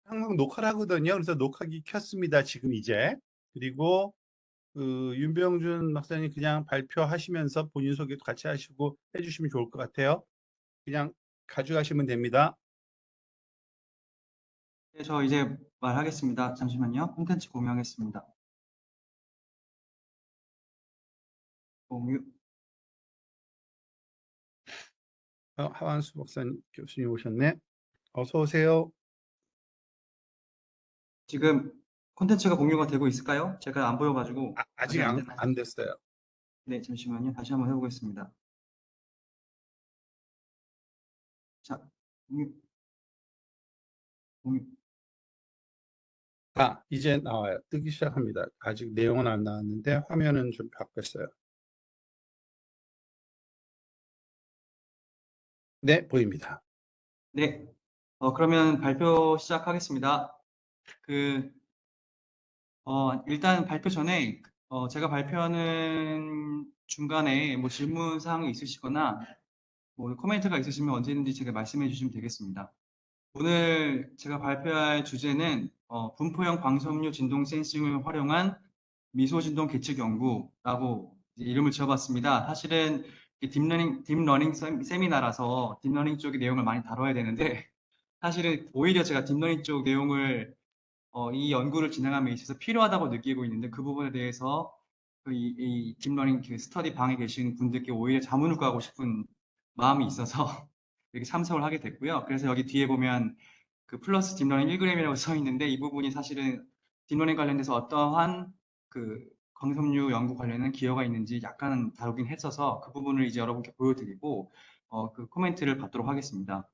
항상 녹화를 하거든요. 그래서 녹화기 켰습니다, 지금 이제. 그리고 윤병준 박사님 그냥 발표하시면서 본인 소개도 같이 하시고 해 주시면 좋을 것 같아요. 그냥 가져가시면 됩니다. 네, 저 이제 말하겠습니다. 잠시만요. 콘텐츠 공유하겠습니다. 공유. 하완수 박사님 교수님 오셨네. 어서 오세요. 지금 콘텐츠가 공유가 되고 있을까요? 제가 안 보여가지고 아직 아직 안 되나요? 안 됐어요. 네, 잠시만요. 다시 한번 해보겠습니다. 자, 공유, 공유. 이제 나와요. 뜨기 시작합니다. 아직 내용은 안 나왔는데 화면은 좀 바뀌었어요. 네, 보입니다. 네, 그러면 발표 시작하겠습니다. 그, 일단 발표 전에 제가 발표하는 중간에 뭐 질문 사항이 있으시거나 뭐 코멘트가 있으시면 언제든지 제가 말씀해 주시면 되겠습니다. 오늘 제가 발표할 주제는 분포형 광섬유 진동 센싱을 활용한 미소 진동 계측 연구라고 이름을 지어봤습니다. 사실은 딥러닝 세미나라서 딥러닝 쪽의 내용을 많이 다뤄야 되는데 사실은 오히려 제가 딥러닝 쪽 내용을 이 연구를 진행함에 있어서 필요하다고 느끼고 있는데 그 부분에 대해서 이 딥러닝 그 스터디 방에 계신 분들께 오히려 자문을 구하고 싶은 마음이 있어서 이렇게 참석을 하게 됐고요. 그래서 여기 뒤에 보면 그 플러스 딥러닝 1g이라고 써 있는데 이 부분이 사실은 딥러닝 관련돼서 어떠한 그 광섬유 연구 관련된 기여가 있는지 약간은 다루긴 했어서 그 부분을 이제 여러분께 보여드리고 그 코멘트를 받도록 하겠습니다.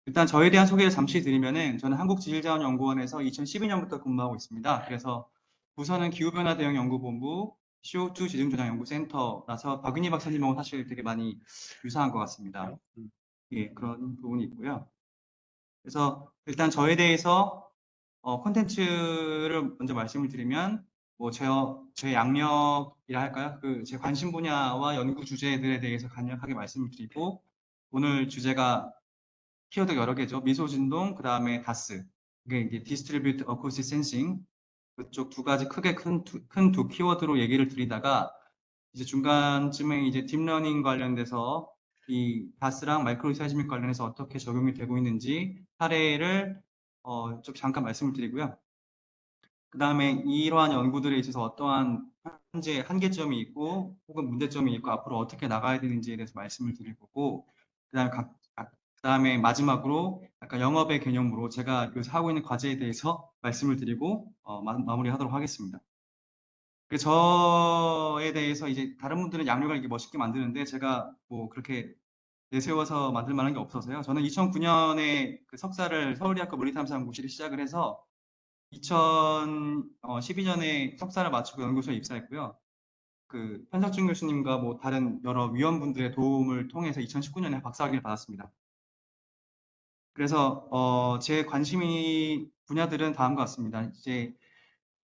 일단 저에 대한 소개를 잠시 드리면은 저는 한국지질자원연구원에서 2012년부터 근무하고 있습니다. 그래서 부서는 기후변화 대응 연구본부 CO2 지중조장연구센터라서 박윤희 박사님하고 사실 되게 많이 유사한 것 같습니다. 음. 예, 그런 부분이 있고요. 그래서 일단 저에 대해서 콘텐츠를 먼저 말씀을 드리면 제 양력이라 할까요? 그 제 관심 분야와 연구 주제들에 대해서 간략하게 말씀을 드리고 오늘 주제가 키워드 여러 개죠. 미소 진동, 그 다음에 다스. 이게 이제 Distributed Acoustic Sensing. 그쪽 두 가지 크게 큰 두 키워드로 얘기를 드리다가 이제 중간쯤에 이제 딥러닝 관련돼서 이 다스랑 마이크로 사이즈믹 관련해서 어떻게 적용이 되고 있는지 사례를 좀 잠깐 말씀을 드리고요. 그 다음에 이러한 연구들에 있어서 어떠한 현재 한계점이 있고 혹은 문제점이 있고 앞으로 어떻게 나가야 되는지에 대해서 말씀을 드릴 거고 그다음에 마지막으로 약간 영업의 개념으로 제가 요새 하고 있는 과제에 대해서 말씀을 드리고 마무리하도록 하겠습니다. 그 저에 대해서 이제 다른 분들은 양력을 이렇게 멋있게 만드는데 제가 뭐 그렇게 내세워서 만들 만한 게 없어서요. 저는 2009년에 그 석사를 서울대학교 물리탐사연구실에 시작을 해서 2012년에 석사를 마치고 연구소에 입사했고요. 그 현석준 교수님과 뭐 다른 여러 위원분들의 도움을 통해서 2019년에 박사학위를 받았습니다. 그래서 제 관심이 분야들은 다음과 같습니다. 이제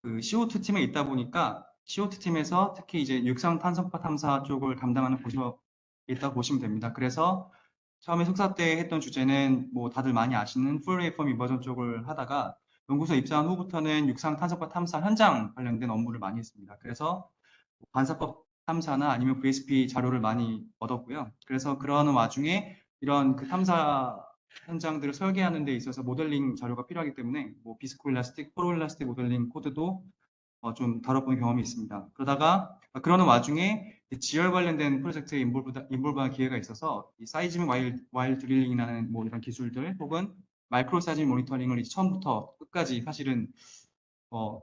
그 CO2 팀에 있다 보니까 CO2 팀에서 특히 이제 육상 탄성파 탐사 쪽을 담당하는 부서에 있다고 보시면 됩니다. 그래서 처음에 석사 때 했던 주제는 뭐 다들 많이 아시는 풀 웨이폼 인버전 쪽을 하다가 연구소 입사한 후부터는 육상 탄성파 탐사 현장 관련된 업무를 많이 했습니다. 그래서 반사법 탐사나 아니면 VSP 자료를 많이 얻었고요. 그래서 그러는 와중에 이런 그 탐사 현장들을 설계하는 데 있어서 모델링 자료가 필요하기 때문에 뭐 비스코일라스틱, 포로일라스틱 모델링 코드도 좀 다뤄본 경험이 있습니다. 그러다가 그러는 와중에 지열 관련된 프로젝트에 인볼브한 기회가 있어서 이 사이즈밍 와일 드릴링이라는 뭐 이런 기술들 혹은 마이크로 사이즈밍 모니터링을 이제 처음부터 끝까지 사실은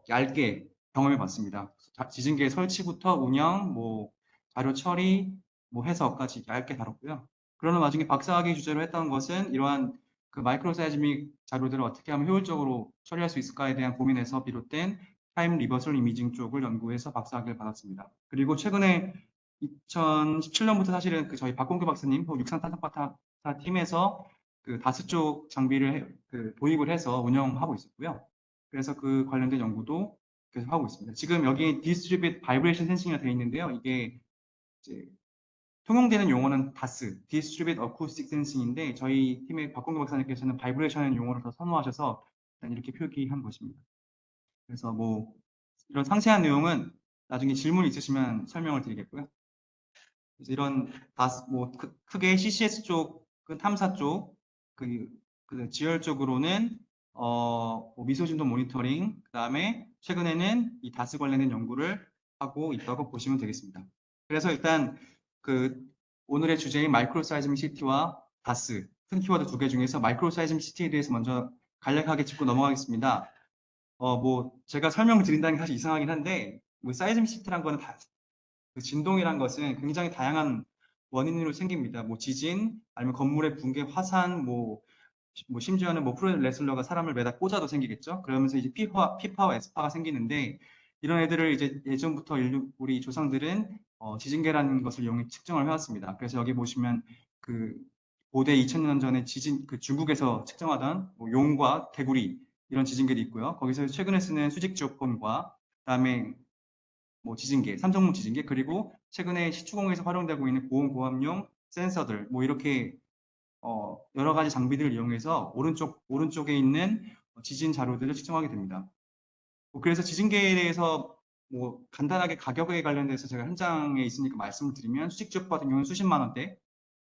얇게 경험해 봤습니다. 지진계 설치부터 운영, 뭐 자료 처리, 뭐 해석까지 얇게 다뤘고요. 그러는 와중에 박사학위 주제로 했던 것은 이러한 그 마이크로 사이즈믹 자료들을 어떻게 하면 효율적으로 처리할 수 있을까에 대한 고민에서 비롯된 타임 리버설 이미징 쪽을 연구해서 박사학위를 받았습니다. 그리고 최근에 2017년부터 사실은 그 저희 박공규 박사님, 육상 탄성파타 팀에서 그 다스 쪽 장비를 그 도입을 해서 운영하고 있었고요. 그래서 그 관련된 연구도 계속 하고 있습니다. 지금 여기 Distributed Vibration Sensing이라 되어 있는데요. 이게 이제 통용되는 용어는 DAS, Distributed Acoustic Sensing인데 저희 팀의 박공규 박사님께서는 바이브레이션이라는 용어를 더 선호하셔서 일단 이렇게 표기한 것입니다. 그래서 뭐 이런 상세한 내용은 나중에 질문 있으시면 설명을 드리겠고요. 그래서 이런 뭐 크게 CCS 쪽은 탐사 쪽, 그 지열 쪽으로는 뭐 미소진도 모니터링, 그다음에 최근에는 이 다스 관련된 연구를 하고 있다고 보시면 되겠습니다. 그래서 일단 그 오늘의 주제인 마이크로 사이즈믹 시티와 다스 큰 키워드 두 개 중에서 마이크로 사이즈믹 시티에 대해서 먼저 간략하게 짚고 넘어가겠습니다. 뭐 제가 설명을 드린다는 게 사실 이상하긴 한데 뭐 사이즈믹 시티란 거는 그 진동이란 것은 굉장히 다양한 원인으로 생깁니다. 뭐 지진, 아니면 건물의 붕괴, 화산, 뭐 심지어는 뭐 프로 레슬러가 사람을 매다 꽂아도 생기겠죠. 그러면서 이제 피파와 에스파가 생기는데 이런 애들을 이제 예전부터 우리 조상들은 지진계라는 것을 이용해 측정을 해왔습니다. 그래서 여기 보시면 그 고대 2000년 전에 지진 그 중국에서 측정하던 뭐 용과 개구리 이런 지진계도 있고요. 거기서 최근에 쓰는 수직 지오폰과 그다음에 뭐 지진계, 삼성문 지진계, 그리고 최근에 시추공에서 활용되고 있는 고온고압용 센서들, 뭐 이렇게 여러 가지 장비들을 이용해서 오른쪽에 있는 지진 자료들을 측정하게 됩니다. 뭐 그래서 지진계에 대해서 뭐 간단하게 가격에 관련돼서 제가 현장에 있으니까 말씀을 드리면 수직적 같은 경우는 수십만 원대,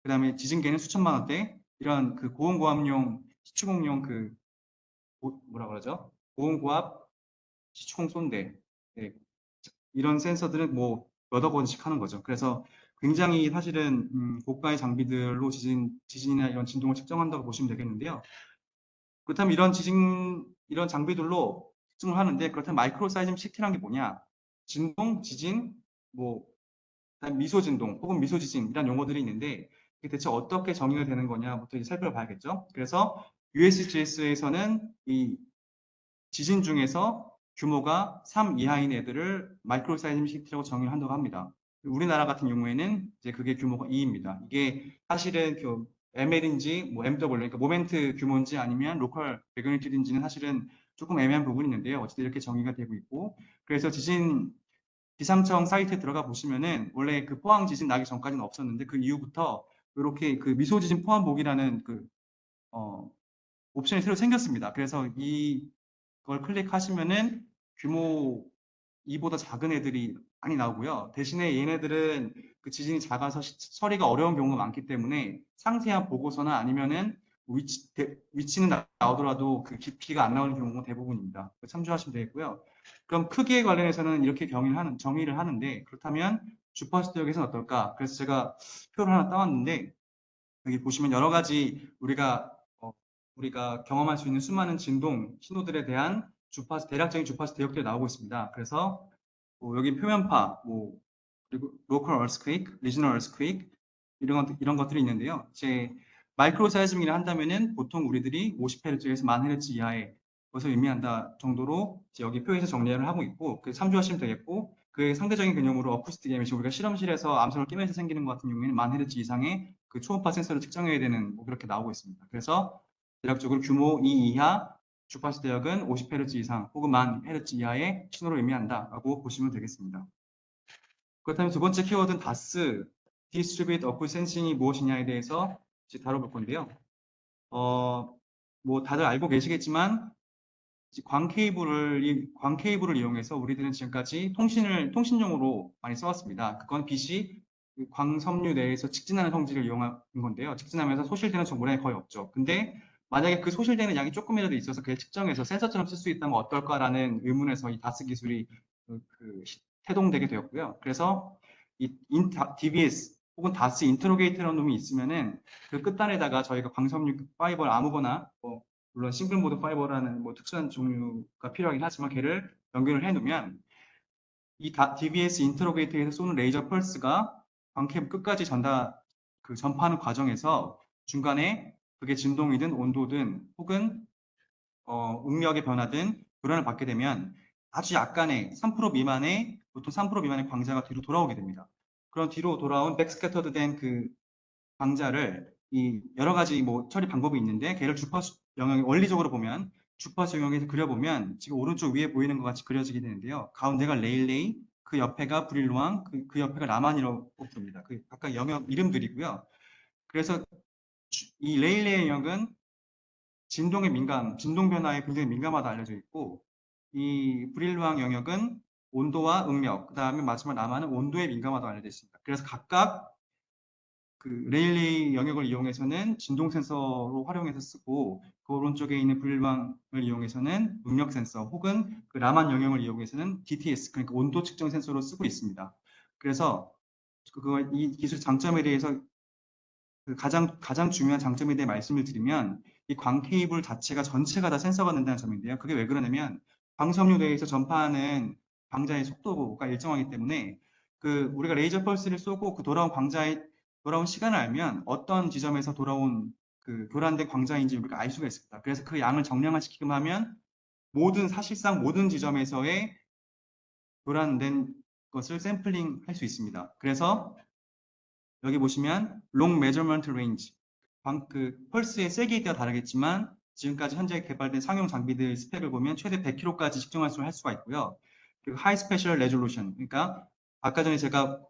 그 다음에 지진계는 수천만 원대, 이런 그 고온고압용 시추공용 뭐라 그러죠? 고온고압 시추공 쏜대. 네, 이런 센서들은 뭐 몇억 원씩 하는 거죠. 그래서 굉장히 사실은 고가의 장비들로 지진이나 이런 진동을 측정한다고 보시면 되겠는데요. 그렇다면 이런 장비들로 측정을 하는데, 그렇다면 마이크로 사이즘 시티란 게 뭐냐? 진동, 지진, 뭐 미소 진동 혹은 미소 지진 이런 용어들이 있는데 이게 대체 어떻게 정의가 되는 거냐부터 이제 살펴봐야겠죠. 그래서 USGS에서는 이 지진 중에서 규모가 3 이하인 애들을 마이크로 사이즈믹 시티라고 정의를 한다고 합니다. 우리나라 같은 경우에는 이제 그게 규모가 2입니다. 이게 사실은 그 ML인지 뭐 MW, 그러니까 모멘트 규모인지 아니면 로컬 매그니튜드인지는 사실은 조금 애매한 부분이 있는데요. 어쨌든 이렇게 정의가 되고 있고, 그래서 지진 기상청 사이트에 들어가 보시면은 원래 그 포항 지진 나기 전까지는 없었는데 그 이후부터 이렇게 그 미소 지진 포함보기라는 옵션이 새로 생겼습니다. 그래서 이걸 클릭하시면은 규모 2보다 작은 애들이 많이 나오고요. 대신에 얘네들은 그 지진이 작아서 처리가 어려운 경우가 많기 때문에 상세한 보고서나 아니면은 위치는 나오더라도 그 깊이가 안 나오는 경우가 대부분입니다. 참조하시면 되겠고요. 그럼 크기에 관련해서는 이렇게 정의를 하는데, 그렇다면 주파수대역에서는 어떨까? 그래서 제가 표를 하나 따왔는데, 여기 보시면 여러 가지 우리가 경험할 수 있는 수많은 진동 신호들에 대한 대략적인 주파수 대역들이 나오고 있습니다. 그래서 뭐 여기 표면파, 그리고 local earthquake, regional earthquake 이런 것들이 있는데요. 이제 마이크로 사이즈밍이라 한다면은 보통 우리들이 50Hz에서 1000Hz 이하의 것을 의미한다 정도로 이제 여기 표에서 정리를 하고 있고, 그 참조하시면 되겠고, 그 상대적인 개념으로 어쿠스틱 에미션, 우리가 실험실에서 암석을 끼면서 생기는 것 같은 경우에는 1000Hz 이상의 그 초음파 센서를 측정해야 되는 뭐 그렇게 나오고 있습니다. 그래서 대략적으로 규모 2 이하 주파수 대역은 50Hz 이상 혹은 1000Hz 이하의 신호를 의미한다라고 보시면 되겠습니다. 그렇다면 두 번째 키워드는 DAS, Distributed Acoustic Sensing이 무엇이냐에 대해서 이제 다뤄볼 건데요. 뭐 다들 알고 계시겠지만 광 케이블을 이용해서 우리들은 지금까지 통신용으로 많이 써왔습니다. 그건 빛이 그 광섬유 내에서 직진하는 성질을 이용한 건데요. 직진하면서 소실되는 정보량이 거의 없죠. 근데 만약에 그 소실되는 양이 조금이라도 있어서 그게 측정해서 센서처럼 쓸 수 있다면 어떨까라는 의문에서 이 다스 기술이 태동되게 되었고요. 그래서 이 DBS 혹은 다스 인트로게이터라는 놈이 있으면은 그 끝단에다가 저희가 광섬유 파이버를 아무거나 물론 싱글 모드 파이버라는 뭐 특수한 종류가 필요하긴 하지만 걔를 연결을 해 놓으면 이 DBS 인터로게이터에서 쏘는 레이저 펄스가 광캠 끝까지 전파하는 과정에서 중간에 그게 진동이든 온도든 혹은 응력의 변화든 교란을 받게 되면 아주 약간의 3% 미만의 보통 3% 미만의 광자가 뒤로 돌아오게 됩니다. 그런 뒤로 돌아온 백스캐터드 된 그 광자를 이 여러 가지 뭐 처리 방법이 있는데 걔를 주파수 영역에 원리적으로 보면 주파수 영역에서 그려보면 지금 오른쪽 위에 보이는 것 같이 그려지게 되는데요. 가운데가 레일레이, 그 옆에가 브릴로앙, 그 옆에가 라만이라고 부릅니다. 그 각각 영역 이름들이고요. 그래서 이 레일레이 영역은 진동 변화에 굉장히 민감하다 알려져 있고, 이 브릴루앙 영역은 온도와 음력, 그 다음에 마지막 남아는 온도에 민감하다고 알려져 있습니다. 그래서 각각 그 레일리 영역을 이용해서는 진동 센서로 활용해서 쓰고, 그 오른쪽에 있는 브릴루앙을 이용해서는 음력 센서, 혹은 그 라만 영역을 이용해서는 DTS, 그러니까 온도 측정 센서로 쓰고 있습니다. 그래서 이 기술 장점에 대해서 가장 중요한 장점에 대해 말씀을 드리면, 이 광 케이블 자체가 전체가 다 센서가 된다는 점인데요. 그게 왜 그러냐면 광섬유 내에서 전파하는 광자의 속도가 일정하기 때문에 우리가 레이저 펄스를 쏘고 그 돌아온 시간을 알면 어떤 지점에서 교란된 광자인지 우리가 알 수가 있습니다. 그래서 그 양을 정량화시키기만 하면 사실상 모든 지점에서의 교란된 것을 샘플링 할 수 있습니다. 그래서 여기 보시면 long measurement range, 펄스의 세기에 따라 다르겠지만 지금까지 현재 개발된 상용 장비들 스펙을 보면 최대 100km까지 측정할 수가 있고요. 그리고 high spatial resolution, 그러니까 아까 전에 제가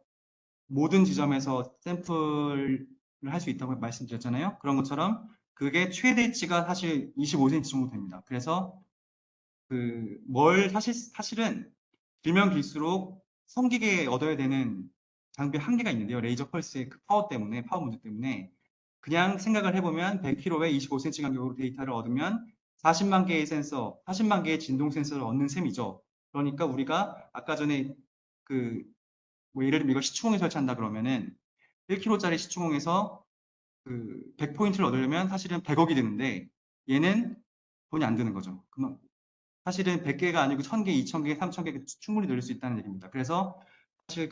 모든 지점에서 샘플을 할 수 있다고 말씀드렸잖아요. 그런 것처럼 그게 최대치가 사실 25cm 정도 됩니다. 그래서 사실은 길면 길수록 성기게 얻어야 되는 장비 한계가 있는데요. 레이저 펄스의 파워 문제 때문에 그냥 생각을 해보면 100km에 25cm 간격으로 데이터를 얻으면 40만 개의 40만 개의 진동 센서를 얻는 셈이죠. 그러니까 우리가 아까 전에 예를 들면 이걸 시추봉에 설치한다 그러면은 1kg짜리 시추봉에서 100포인트를 얻으려면 사실은 100억이 드는데 얘는 돈이 안 드는 거죠. 사실은 100개가 아니고 1000개, 2000개, 3000개 충분히 늘릴 수 있다는 얘기입니다. 그래서 사실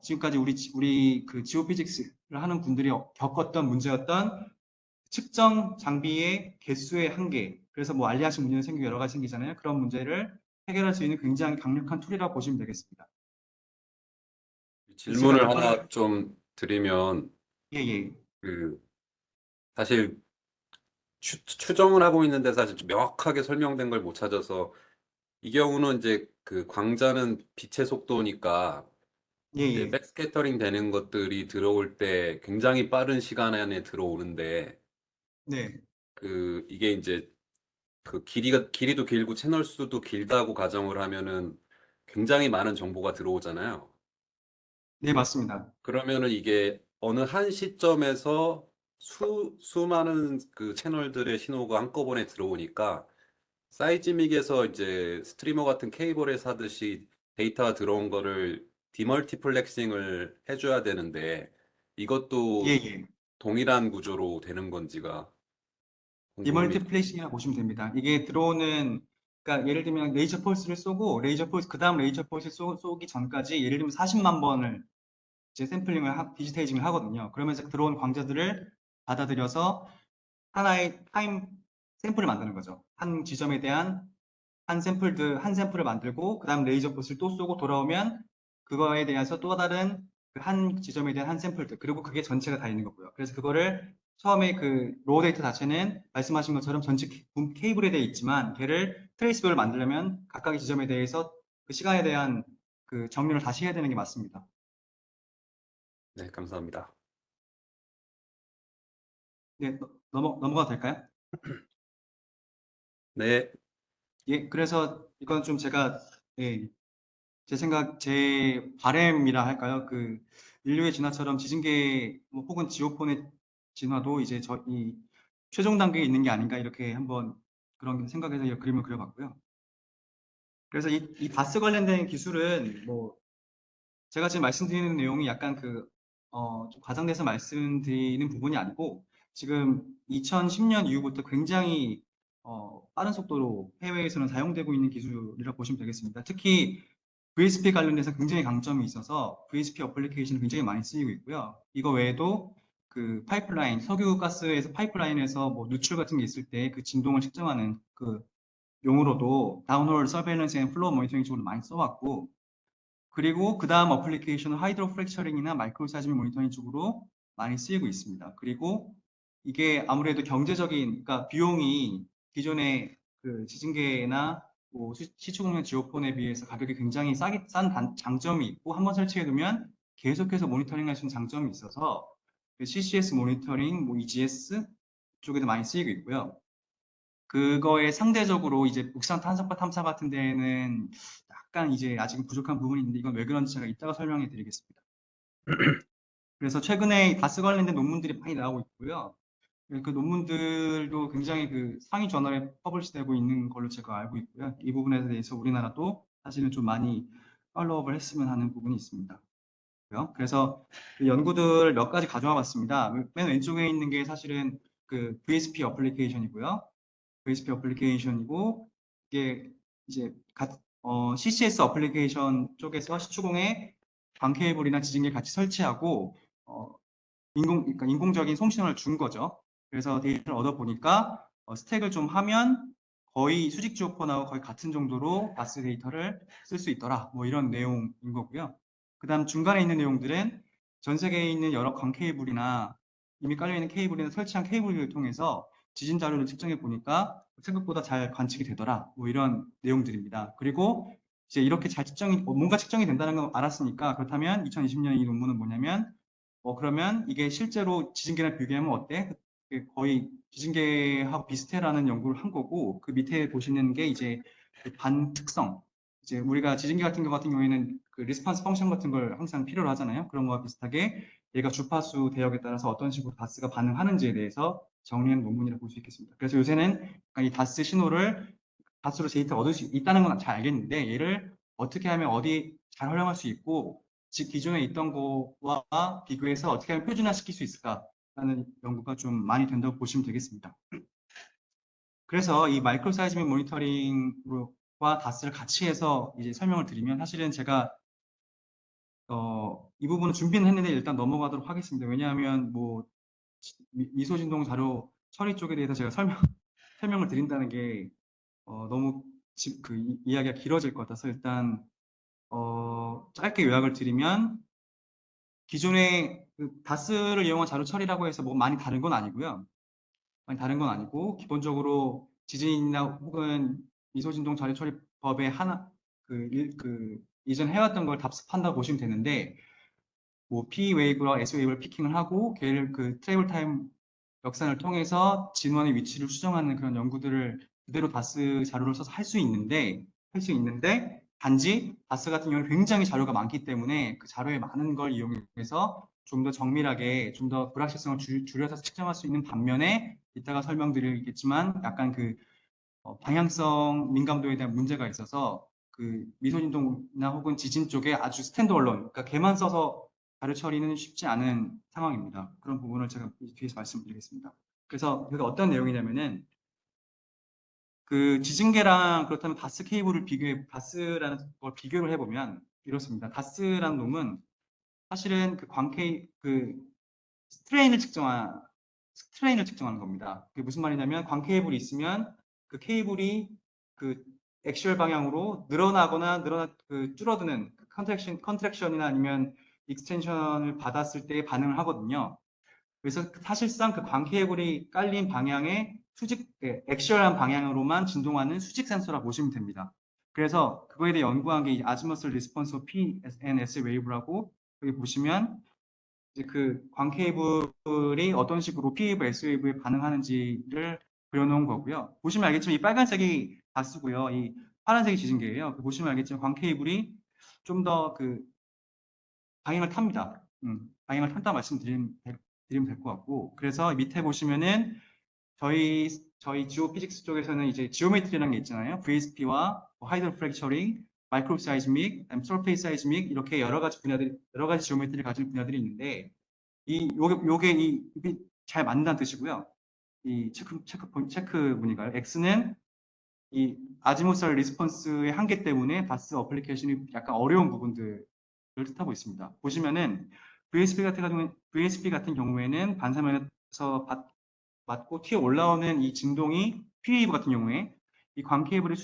지금까지 우리 지오피직스를 하는 분들이 겪었던 문제였던 측정 장비의 개수의 한계, 그래서 뭐 알리아식 문제는 생기고 여러 가지 생기잖아요. 그런 문제를 해결할 수 있는 굉장히 강력한 툴이라고 보시면 되겠습니다. 제가 질문을 하나 좀 드리면, 예, 예. 사실 추정을 하고 있는데 사실 좀 명확하게 설명된 걸 못 찾아서, 이 경우는 이제 광자는 빛의 속도니까 예, 이제 예. 백스캐터링 되는 것들이 들어올 때 굉장히 빠른 시간 안에 들어오는데, 네. 이게 이제 길이도 길고 채널 수도 길다고 가정을 하면은 굉장히 많은 정보가 들어오잖아요. 네, 맞습니다. 그러면은 이게 어느 한 시점에서 수많은 채널들의 신호가 한꺼번에 들어오니까 사이즈믹에서 이제 스트리머 같은 케이블에 사듯이 데이터가 들어온 거를 디멀티플렉싱을 해줘야 되는데, 예, 이것도 예. 동일한 구조로 되는 건지가 궁금함이. 디멀티플렉싱이라고 보시면 됩니다. 이게 그러니까 예를 들면 레이저 펄스를 쏘고 그 다음 레이저 펄스 쏘기 전까지 예를 들면 40만 번을 이제 디지테이징을 하거든요. 그러면서 들어온 광자들을 받아들여서 하나의 타임 샘플을 만드는 거죠. 한 지점에 대한 한 샘플을 만들고 그 다음 레이저 펄스를 또 쏘고 돌아오면 그거에 대해서 또 다른 한 지점에 대한 한 샘플들, 그리고 그게 전체가 다 있는 거고요. 그래서 그거를 처음에 로우 데이터 자체는 말씀하신 것처럼 전체 케이블에 되어 있지만 걔를 트레이스별로 만들려면 각각의 지점에 대해서 그 시간에 대한 정렬을 다시 해야 되는 게 맞습니다. 네, 감사합니다. 네, 넘어가도 될까요? 네, 예, 그래서 이건 좀 예, 제 바람이라 할까요? 인류의 진화처럼 지진계 혹은 지오폰의 진화도 이제 이 최종 단계에 있는 게 아닌가 이렇게 한번 그런 생각에서 이 그림을 그려봤고요. 그래서 이 바스 관련된 기술은 제가 지금 말씀드리는 내용이 약간 좀 과장돼서 말씀드리는 부분이 아니고 지금 2010년 이후부터 굉장히 빠른 속도로 해외에서는 사용되고 있는 기술이라고 보시면 되겠습니다. 특히 VSP 관련돼서 굉장히 강점이 있어서 VSP 어플리케이션이 굉장히 많이 쓰이고 있고요. 이거 외에도 석유 가스에서 파이프라인에서 누출 같은 게 있을 때 그 진동을 측정하는 용으로도 다운홀 서베일런스 앤 플로우 모니터링 쪽으로 많이 써왔고, 그리고 그 다음 어플리케이션은 하이드로 프랙처링이나 마이크로 사이즈믹 모니터링 쪽으로 많이 쓰이고 있습니다. 그리고 이게 아무래도 그러니까 비용이 기존의 지진계나 시추공룡 지오폰에 비해서 가격이 굉장히 싼 장점이 있고, 한번 설치해두면 계속해서 모니터링 할 수 있는 장점이 있어서 CCS 모니터링, EGS, 쪽에도 많이 쓰이고 있고요. 그거에 상대적으로 이제 육상 탄성파 탐사 같은 데에는 약간 이제 아직은 부족한 부분이 있는데 이건 왜 그런지 제가 이따가 설명해 드리겠습니다. 그래서 최근에 다스 관련된 논문들이 많이 나오고 있고요. 그 논문들도 굉장히 그 상위 저널에 퍼블리시되고 있는 걸로 제가 알고 있고요. 이 부분에 대해서 우리나라도 사실은 좀 많이 팔로우업을 했으면 하는 부분이 있습니다. 그래서 그 연구들 몇 가지 가져와 봤습니다. 맨 왼쪽에 있는 게 사실은 그 VSP 어플리케이션이고요. VSP 어플리케이션이고 이게 이제 CCS 어플리케이션 쪽에서 시추공에 광 케이블이나 지진계 같이 설치하고 그러니까 인공적인 송신호를 준 거죠. 그래서 데이터를 얻어 보니까 스택을 좀 하면 거의 수직 지오폰하고 거의 같은 정도로 바스 데이터를 쓸 수 있더라. 뭐 이런 내용인 거고요. 그다음 중간에 있는 내용들은 전 세계에 있는 여러 광 케이블이나 이미 깔려 있는 케이블이나 설치한 케이블을 통해서 지진 자료를 측정해 보니까 생각보다 잘 관측이 되더라. 뭐 이런 내용들입니다. 그리고 이제 이렇게 잘 뭔가 측정이 된다는 걸 알았으니까 그렇다면 2020년 이 논문은 뭐냐면 그러면 이게 실제로 지진계랑 비교하면 어때? 그게 거의 지진계하고 비슷해라는 연구를 한 거고 그 밑에 보시는 게 이제 그 반특성. 이제 우리가 지진계 같은 경우에는 그 리스폰스 펑션 같은 걸 항상 필요로 하잖아요. 그런 거와 비슷하게 얘가 주파수 대역에 따라서 어떤 식으로 다스가 반응하는지에 대해서 정리한 논문이라고 볼 수 있겠습니다. 그래서 요새는 이 다스 신호를 다스로 데이터 얻을 수 있다는 건 잘 알겠는데 얘를 어떻게 하면 어디 잘 활용할 수 있고 즉 기존에 있던 거와 비교해서 어떻게 하면 표준화시킬 수 있을까라는 연구가 좀 많이 된다고 보시면 되겠습니다. 그래서 이 마이크로 사이즈믹 모니터링과 다스를 같이 해서 이제 설명을 드리면 사실은 제가 이 부분은 준비는 했는데 일단 넘어가도록 하겠습니다. 왜냐하면 뭐 미소진동 자료 처리 쪽에 대해서 제가 설명을 드린다는 게 너무 이야기가 길어질 것 같아서 일단 짧게 요약을 드리면 기존의 그 다스를 이용한 자료 처리라고 해서 뭐 많이 다른 건 아니고요. 많이 다른 건 아니고 기본적으로 지진이나 혹은 미소진동 자료 처리법의 하나 이전 해왔던 걸 답습한다고 보시면 되는데 뭐 P 웨이브와 S 웨이브를 피킹을 하고 걔를 그 트래블 타임 역산을 통해서 진원의 위치를 수정하는 그런 연구들을 그대로 다스 자료를 써서 할 수 있는데 단지 다스 같은 경우는 굉장히 자료가 많기 때문에 그 자료에 많은 걸 이용해서 좀 더 정밀하게 좀 더 불확실성을 줄여서 측정할 수 있는 반면에 이따가 설명드리겠지만 약간 그 방향성 민감도에 대한 문제가 있어서 그 미소진동이나 혹은 지진 쪽에 아주 스탠드얼론, 그러니까 걔만 써서 자료 처리는 쉽지 않은 상황입니다. 그런 부분을 제가 뒤에서 말씀드리겠습니다. 그래서 그게 어떤 내용이냐면은 그 지진계랑 그렇다면 다스 케이블을 다스라는 걸 비교를 해보면 이렇습니다. 다스라는 놈은 사실은 스트레인을 측정하는 겁니다. 그게 무슨 말이냐면 광 케이블이 있으면 그 케이블이 그 액슈얼 방향으로 늘어나거나 줄어드는 컨트랙션이나 아니면 익스텐션을 받았을 때 반응을 하거든요. 그래서 사실상 그 광 케이블이 깔린 방향의 액슈얼한 방향으로만 진동하는 수직 센서라고 보시면 됩니다. 그래서 그거에 대해 연구한 게 아지머스 리스폰스 PNS 웨이브라고 여기 보시면 이제 그 광 케이블이 어떤 식으로 P웨이브, S웨이브에 반응하는지를 그려놓은 거고요. 보시면 알겠지만 이 빨간색이 다스고요. 이 파란색이 지진계예요. 보시면 알겠지만 광 케이블이 좀 더 그 방향을 탑니다. 방향을 탄다 말씀드리면 될 것 같고, 그래서 밑에 보시면은 저희 지오피직스 쪽에서는 이제 지오메트리라는 게 있잖아요. VSP와 하이드로 프랙처링, 마이크로 사이즈믹, 서페이스 사이즈믹 이렇게 여러 가지 지오메트리를 가진 분야들이 있는데 요게 잘 맞는다는 뜻이고요. 이 체크 무늬가요. X는 이 아지무설 리스폰스의 한계 때문에 다스 어플리케이션이 약간 어려운 부분들을 뜻하고 있습니다. 보시면은 VSP 같은 경우에는 반사면에서 맞고 튀어 올라오는 이 진동이 P웨이브 같은 경우에 이 광 케이블이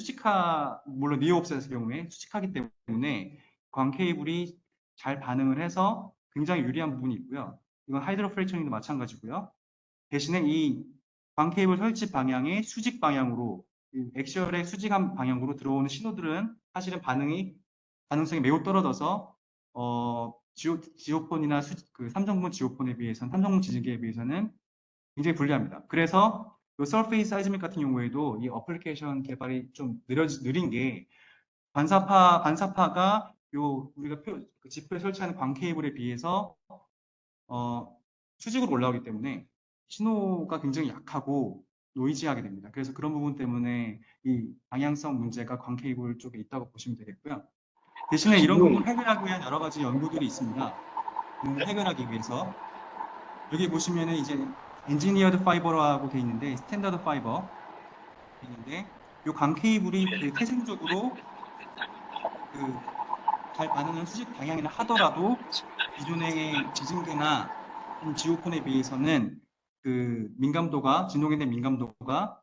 물론 니오 옵셋의 경우에 수직하기 때문에 광 케이블이 잘 반응을 해서 굉장히 유리한 부분이 있고요. 이건 하이드로 프랙처링도 마찬가지고요. 대신에 이 광 케이블 설치 방향의 수직 방향으로 액션의 수직한 방향으로 들어오는 신호들은 사실은 반응성이 매우 떨어져서 지오폰이나 삼성분 지오폰에 비해서는 삼성분 지진계에 비해서는 굉장히 불리합니다. 그래서 이 서페이스 사이즈믹 같은 경우에도 이 어플리케이션 개발이 좀 느린 게 반사파가 우리가 그 지표에 설치하는 광 케이블에 비해서 수직으로 올라오기 때문에 신호가 굉장히 약하고 노이지하게 됩니다. 그래서 그런 부분 때문에 이 방향성 문제가 광 케이블 쪽에 있다고 보시면 되겠고요. 대신에 이런 부분을 해결하기 위한 여러 가지 연구들이 있습니다. 해결하기 위해서 여기 보시면은 이제 엔지니어드 파이버라고 돼 있는데 스탠다드 파이버 있는데 이 광 케이블이 그 태생적으로 잘 반응하는 수직 방향이라 하더라도 기존의 지진계나 지오폰에 비해서는 그 민감도가 진동에 대한 민감도가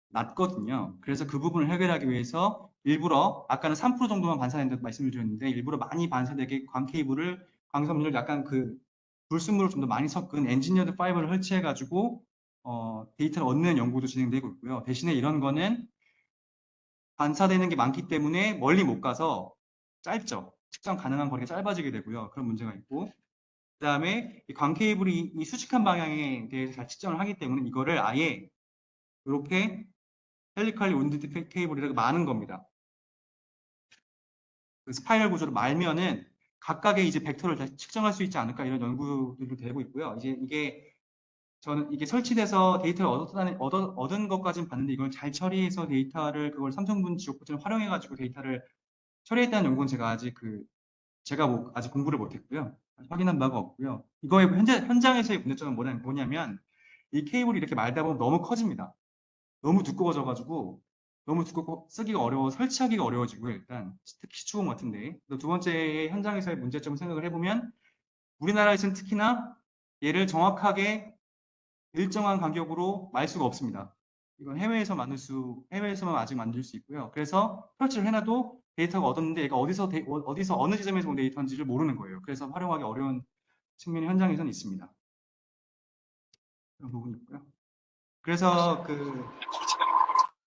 낮거든요. 그래서 그 부분을 해결하기 위해서 일부러 아까는 3% 정도만 반사된다고 말씀을 드렸는데 일부러 많이 반사되게 광 케이블을 광섬유를 약간 그 불순물을 좀 더 많이 섞은 엔지니어드 파이버를 설치해 가지고 데이터를 얻는 연구도 진행되고 있고요. 대신에 이런 거는 반사되는 게 많기 때문에 멀리 못 가서 짧죠. 측정 가능한 거리가 짧아지게 되고요. 그런 문제가 있고 그다음에 이 광 케이블이 이 수직한 방향에 대해서 잘 측정을 하기 때문에 이거를 아예 이렇게 헬리칼리 운디드 케이블이라고 마는 겁니다. 그 스파이럴 구조로 말면은 각각의 이제 벡터를 다 측정할 수 있지 않을까 이런 연구들도 되고 있고요. 이제 저는 이게 설치돼서 데이터를 얻은 것까지는 봤는데 이걸 잘 처리해서 데이터를 그걸 삼성분 지오포트를 활용해가지고 데이터를 처리했다는 연구는 제가 아직 아직 공부를 못했고요. 확인한 바가 없고요. 이거의 현장에서의 문제점은 뭐냐면 이 케이블이 이렇게 말다 보면 너무 커집니다. 너무 두꺼워져가지고 너무 두껍고 쓰기가 어려워 설치하기가 어려워지고요. 일단 특히 시추공 같은데 두 번째 현장에서의 문제점을 생각을 해보면 우리나라에서는 특히나 얘를 정확하게 일정한 간격으로 말 수가 없습니다. 이건 해외에서만 아직 만들 수 있고요. 그래서 설치를 해놔도 데이터가 얻었는데 얘가 어디서 어느 지점에서 온 데이터인지를 모르는 거예요. 그래서 활용하기 어려운 측면이 현장에서는 있습니다. 그런 부분이 있고요. 그래서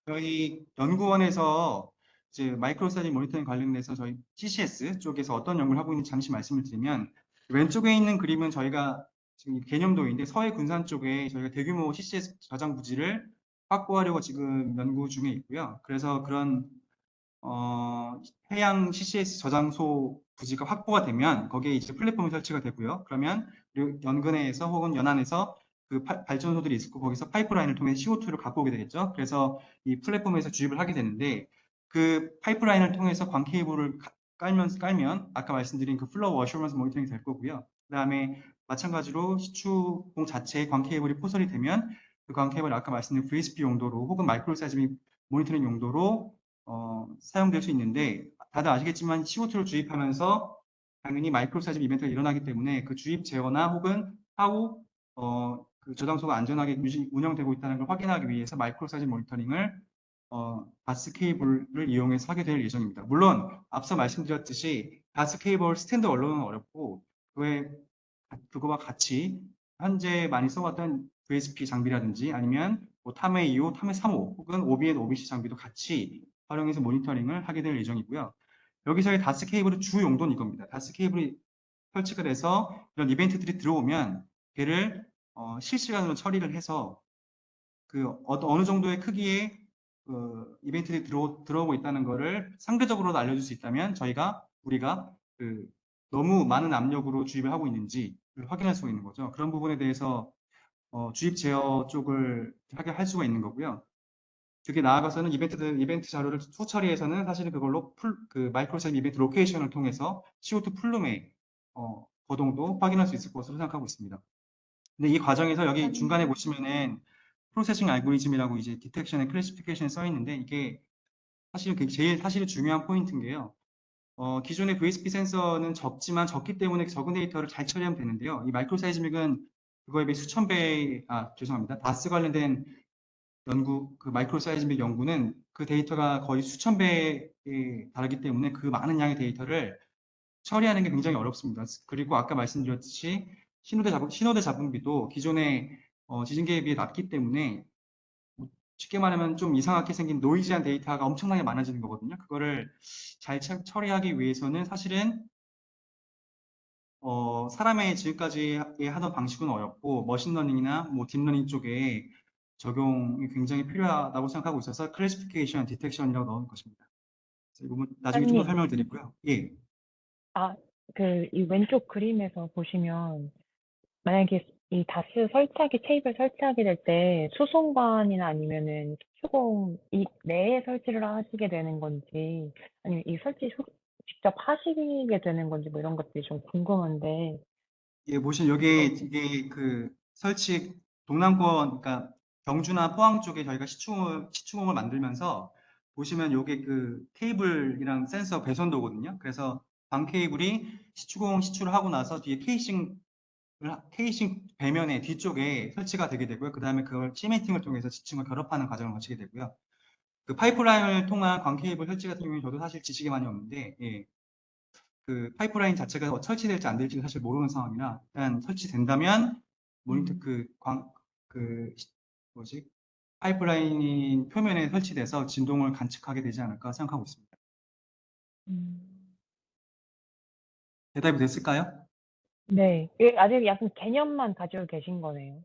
저희 연구원에서 이제 마이크로 사이즈 모니터링 관련해서 저희 CCS 쪽에서 어떤 연구를 하고 있는지 잠시 말씀을 드리면 왼쪽에 있는 그림은 저희가 지금 개념도인데 서해 군산 쪽에 저희가 대규모 CCS 저장 부지를 확보하려고 지금 연구 중에 있고요. 그래서 그런 해양 CCS 저장소 부지가 확보가 되면 거기에 이제 플랫폼이 설치가 되고요. 그러면 연근해에서 혹은 연안에서 그 발전소들이 있고 거기서 파이프라인을 통해 CO2를 갖고 오게 되겠죠. 그래서 이 플랫폼에서 주입을 하게 되는데 그 파이프라인을 통해서 광 케이블을 깔면 아까 말씀드린 그 플로우 어슈런스 모니터링이 될 거고요. 그다음에 마찬가지로 시추공 자체에 광 케이블이 포설이 되면 그 광 케이블을 아까 말씀드린 VSP 용도로 혹은 마이크로 사이즈믹 모니터링 용도로 사용될 수 있는데 다들 아시겠지만 CO2를 주입하면서 당연히 마이크로 사이즈 이벤트가 일어나기 때문에 그 주입 제어나 혹은 사후 그 저장소가 안전하게 운영되고 있다는 걸 확인하기 위해서 마이크로 사이즈 모니터링을 다스 케이블을 이용해서 하게 될 예정입니다. 물론 앞서 말씀드렸듯이 다스 케이블 스탠드 언론은 어렵고 그거와 같이 현재 많이 써왔던 VSP 장비라든지 아니면 뭐 탐해 2호, 탐해 3호 혹은 OBN, OBC 장비도 같이 활용해서 모니터링을 하게 될 예정이고요. 여기서의 다스 케이블의 주 용도는 이겁니다. 다스 케이블이 설치가 돼서 이런 이벤트들이 들어오면 걔를 실시간으로 처리를 해서 어느 정도의 크기의 이벤트들이 들어오고 있다는 것을 상대적으로 알려줄 수 있다면 우리가 너무 많은 압력으로 주입을 하고 있는지를 확인할 수가 있는 거죠. 그런 부분에 대해서 주입 제어 쪽을 할 수가 있는 거고요. 그게 나아가서는 이벤트 자료를 후처리해서는 사실은 그걸로 마이크로 사이즈 이벤트 로케이션을 통해서 CO2 플룸의 거동도 확인할 수 있을 것으로 생각하고 있습니다. 근데 이 과정에서 여기 중간에 보시면은 프로세싱 알고리즘이라고 이제 디텍션 앤 클래시피케이션에 써 있는데 이게 사실 중요한 포인트인 게요. 기존의 VSP 센서는 적기 때문에 적은 데이터를 잘 처리하면 되는데요. 이 마이크로 사이즈믹은 그거에 비해 죄송합니다. 다스 관련된 그 마이크로 사이즈믹 연구는 그 데이터가 거의 수천 배에 달하기 때문에 그 많은 양의 데이터를 처리하는 게 굉장히 어렵습니다. 그리고 아까 말씀드렸듯이 신호대 잡음비도 기존의 지진계에 비해 낮기 때문에 쉽게 말하면 좀 이상하게 생긴 노이즈한 데이터가 엄청나게 많아지는 거거든요. 그거를 잘 처리하기 위해서는 사실은 사람의 지금까지 하던 방식은 어렵고 머신러닝이나 뭐 딥러닝 쪽에 적용이 굉장히 필요하다고 생각하고 있어서 클래시피케이션, 디텍션이라고 넣은 것입니다. 이 부분 나중에 좀 더 사장님, 설명을 드리고요. 예, 이 왼쪽 그림에서 보시면 만약에 이 다스 설치하기, 테이블 설치하게 될 때 수송관이나 아니면은 수공 이 내에 설치를 하시게 되는 건지 아니면 이 설치 직접 하시게 되는 건지 뭐 이런 것들이 좀 궁금한데. 예, 보시면 여기 이게 그 설치 동남권, 그러니까 경주나 포항 쪽에 저희가 시추공을 만들면서 보시면 요게 그 케이블이랑 센서 배선도거든요. 그래서 방 케이블이 시추를 하고 나서 뒤에 케이싱 배면의 뒤쪽에 설치가 되게 되고요. 그 다음에 그걸 시멘팅을 통해서 지층을 결합하는 과정을 거치게 되고요. 그 파이프라인을 통한 광 케이블 설치 같은 경우는 저도 사실 지식이 많이 없는데, 예, 그 파이프라인 자체가 설치될지 안 될지는 사실 모르는 상황이라 일단 설치된다면 모니터 뭐지 파이프라인 표면에 설치돼서 진동을 관측하게 되지 않을까 생각하고 있습니다. 대답이 됐을까요? 네. 아직 약간 개념만 가지고 계신 거네요.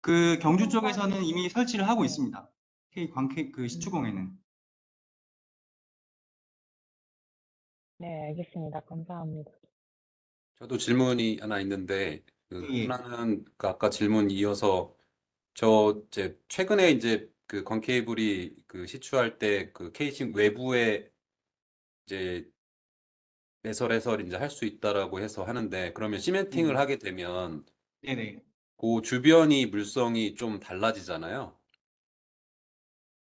그 경주 쪽에서는 이미 설치를 하고 네. 있습니다. 그 시추공에는. 네, 알겠습니다. 감사합니다. 저도 질문이 하나 있는데 예. 하나는 그 아까 질문 이어서 저 이제 최근에 이제 그 광케이블이 그 시추할 때 그 케이싱 외부에 이제 매설해서 이제 할 수 있다라고 해서 하는데 그러면 시멘팅을 하게 되면 네네. 그 주변이 물성이 좀 달라지잖아요.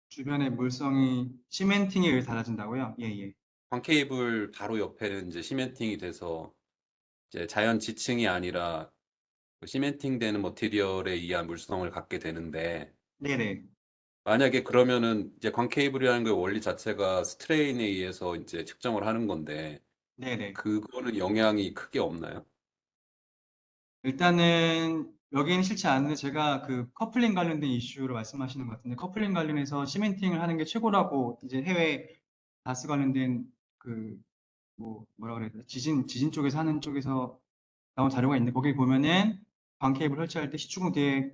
주변의 물성이 시멘팅에 의해 달라진다고요? 예, 예. 광케이블 바로 옆에는 이제 시멘팅이 돼서 이제 자연 지층이 아니라 그 시멘팅 되는 머티리얼에 의한 물성을 갖게 되는데 네네. 만약에 그러면은 이제 광케이블이라는 그 원리 자체가 스트레인에 의해서 이제 측정을 하는 건데 네네. 그거는 영향이 크게 없나요? 일단은 여기는 싫지 않은데 제가 그 커플링 관련된 이슈를 말씀하시는 것 같은데 커플링 관련해서 시멘팅을 하는 게 최고라고 이제 해외 다스 관련된 그 뭐라 그래야 되나 지진 쪽에서 하는 쪽에서 나온 자료가 있는데 거기 보면은 광케이블 설치할 때 시추공 뒤에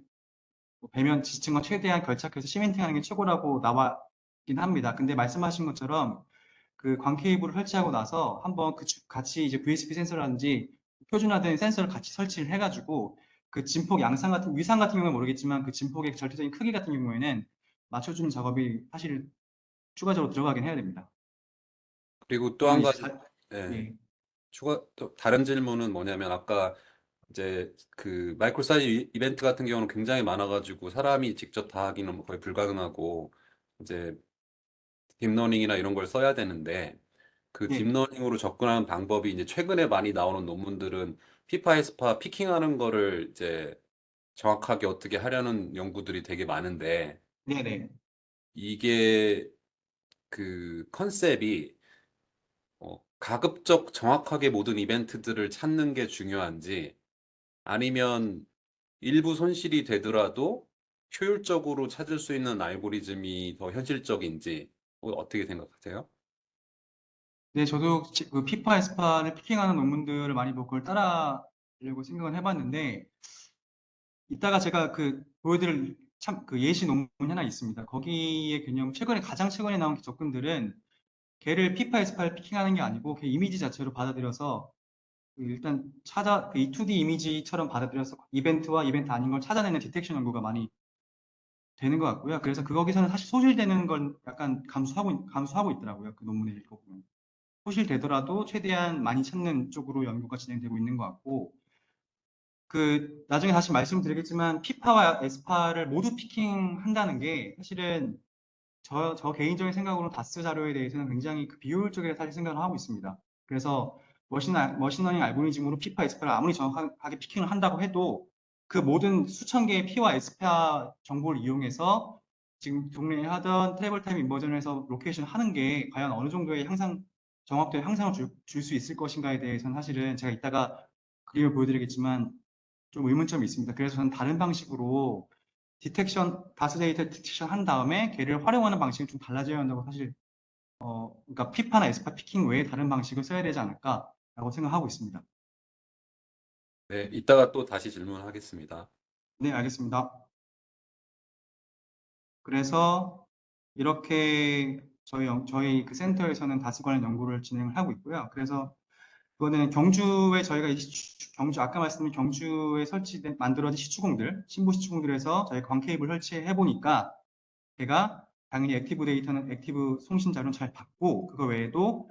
배면 지층과 최대한 결착해서 시멘팅하는 게 최고라고 나왔긴 합니다. 근데 말씀하신 것처럼 그 광 케이블을 설치하고 나서 한번 같이 이제 VSP 센서라든지 표준화된 센서를 같이 설치를 해가지고 그 진폭 양상 같은 위상 같은 경우는 모르겠지만 그 진폭의 절대적인 크기 같은 경우에는 맞춰주는 작업이 사실 추가적으로 들어가긴 해야 됩니다. 그리고 또 한 그러면 이제 가지 예, 예, 또 다른 질문은 뭐냐면 아까 이제 그 마이크로 사이즈 이벤트 같은 경우는 굉장히 많아가지고 사람이 직접 다 하기는 뭐 거의 불가능하고 이제 딥러닝이나 이런 걸 써야 되는데 그 예, 딥러닝으로 접근하는 방법이 이제 최근에 많이 나오는 논문들은 피파 에스파 피킹하는 거를 이제 정확하게 어떻게 하려는 연구들이 되게 많은데 네네. 이게 그 컨셉이 가급적 정확하게 모든 이벤트들을 찾는 게 중요한지 아니면 일부 손실이 되더라도 효율적으로 찾을 수 있는 알고리즘이 더 현실적인지 어떻게 생각하세요? 네, 저도 그 피파 에스파를 피킹하는 논문들을 많이 보고 그걸 따라하려고 생각을 해봤는데 이따가 제가 그 보여드릴 참 그 예시 논문이 하나 있습니다. 거기에 개념 가장 최근에 나온 접근들은 걔를 피파 에스파를 피킹하는 게 아니고 걔 이미지 자체로 받아들여서 그 일단 이 2D 이미지처럼 받아들여서 이벤트와 이벤트 아닌 걸 찾아내는 디텍션 연구가 많이 되는 것 같고요. 그래서 거기서는 사실 소실되는 걸 약간 감수하고 있더라고요. 그 논문을 읽어보면. 소실되더라도 최대한 많이 찾는 쪽으로 연구가 진행되고 있는 것 같고 그 나중에 다시 말씀드리겠지만 피파와 에스파를 모두 피킹한다는 게 사실은 저 개인적인 생각으로 다스 자료에 대해서는 굉장히 그 비효율적이라 사실 생각을 하고 있습니다. 그래서 머신러닝 알고리즘으로 피파 에스파를 아무리 정확하게 피킹을 한다고 해도 그 모든 수천 개의 P와 에스파 정보를 이용해서 지금 동네에 하던 트래블 타임 인버전에서 로케이션 하는 게 과연 어느 정도의 정확도의 향상을 줄 수 있을 것인가에 대해서는 사실은 제가 이따가 그림을 보여드리겠지만 좀 의문점이 있습니다. 그래서 저는 다른 방식으로 다스 데이터 디텍션 한 다음에 걔를 활용하는 방식이 좀 달라져야 한다고 사실, 그러니까 피파나 에스파 피킹 외에 다른 방식을 써야 되지 않을까라고 생각하고 있습니다. 네, 이따가 또 다시 질문하겠습니다. 네, 알겠습니다. 그래서 이렇게 저희 그 센터에서는 다스 관련 연구를 진행을 하고 있고요. 그래서 이거는 경주에 저희가 경주 아까 말씀드린 경주에 만들어진 시추공들, 신부 시추공들에서 저희 광 케이블 설치해 보니까 제가 당연히 액티브 데이터는 액티브 송신 자료는 잘 받고 그거 외에도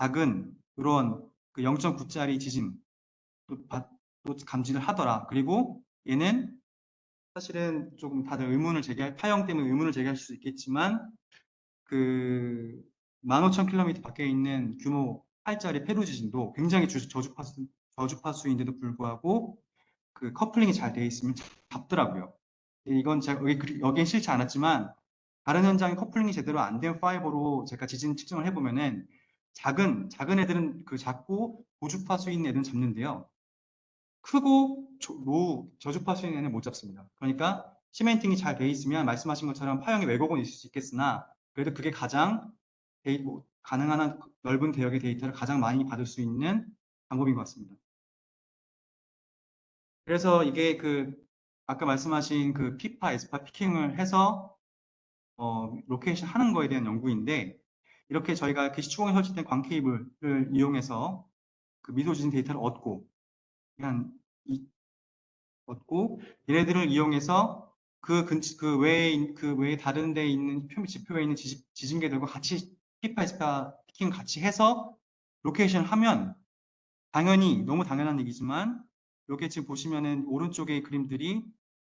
작은 이런 그 0.9짜리 지진 또 감지를 하더라. 그리고 얘는 사실은 조금 다들 파형 때문에 의문을 제기할 수 있겠지만 그 15,000km 밖에 있는 규모 8짜리 페루 지진도 굉장히 저주파수인데도 불구하고 그 커플링이 잘 돼 있으면 잡더라고요. 이건 제가 여기에 실지 않았지만 다른 현장에 커플링이 제대로 안 된 파이버로 제가 지진 측정을 해보면은 작은 애들은 작고 고주파수 있는 애들은 잡는데요. 크고 저주파수 있는 애는 못 잡습니다. 그러니까 시멘팅이 잘 돼 있으면 말씀하신 것처럼 파형의 왜곡은 있을 수 있겠으나 그래도 그게 가장 가능한 한 넓은 대역의 데이터를 가장 많이 받을 수 있는 방법인 것 같습니다. 그래서 이게 아까 말씀하신 피파, 에스파 피킹을 해서 로케이션 하는 거에 대한 연구인데 이렇게 저희가 시추공에 설치된 광 케이블을 이용해서 그 미소 지진 데이터를 얻고 얘네들을 이용해서 그 외에 다른 데 있는 지표에 있는 지진계들과 같이 피파, 에스파 피킹 같이 해서 로케이션을 하면 당연히 너무 당연한 얘기지만 이렇게 지금 보시면은 오른쪽의 그림들이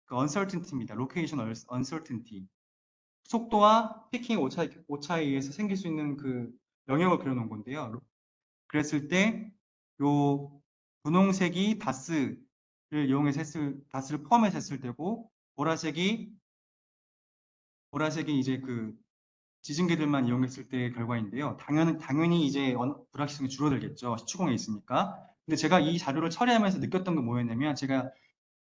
그 uncertainty입니다. 로케이션 uncertainty. 속도와 피킹 오차에 의해서 생길 수 있는 그 영역을 그려놓은 건데요. 그랬을 때 요 분홍색이 다스를 다스를 포함해서 했을 때고 보라색이 이제 그 지진계들만 이용했을 때의 결과인데요. 당연히 이제 불확실성이 줄어들겠죠. 시추공에 있으니까. 근데 제가 이 자료를 처리하면서 느꼈던 건 뭐였냐면 제가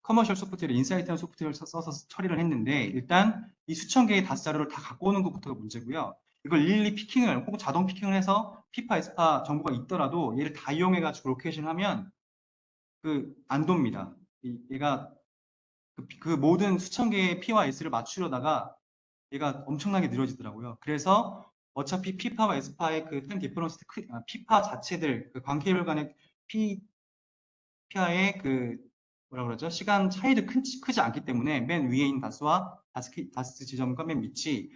커머셜 소프트웨어, 인사이트라는 소프트웨어를 써서 처리를 했는데 일단 이 수천 개의 다스 자료를 다 갖고 오는 것부터가 문제고요. 이걸 일일이 피킹을 혹은 자동 피킹을 해서 피파, 에스파 정보가 있더라도 얘를 다 이용해가지고 로케이션 하면 안 돕니다. 얘가 그 모든 수천 개의 P와 S를 맞추려다가 얘가 엄청나게 느려지더라고요. 그래서 어차피 피파와 에스파의 타임 디퍼런스 피파 자체들 광 케이블 간의 피아의 뭐라 그러죠? 시간 차이도 크지 않기 때문에 맨 위에 있는 다스와 다스 지점과 맨 밑이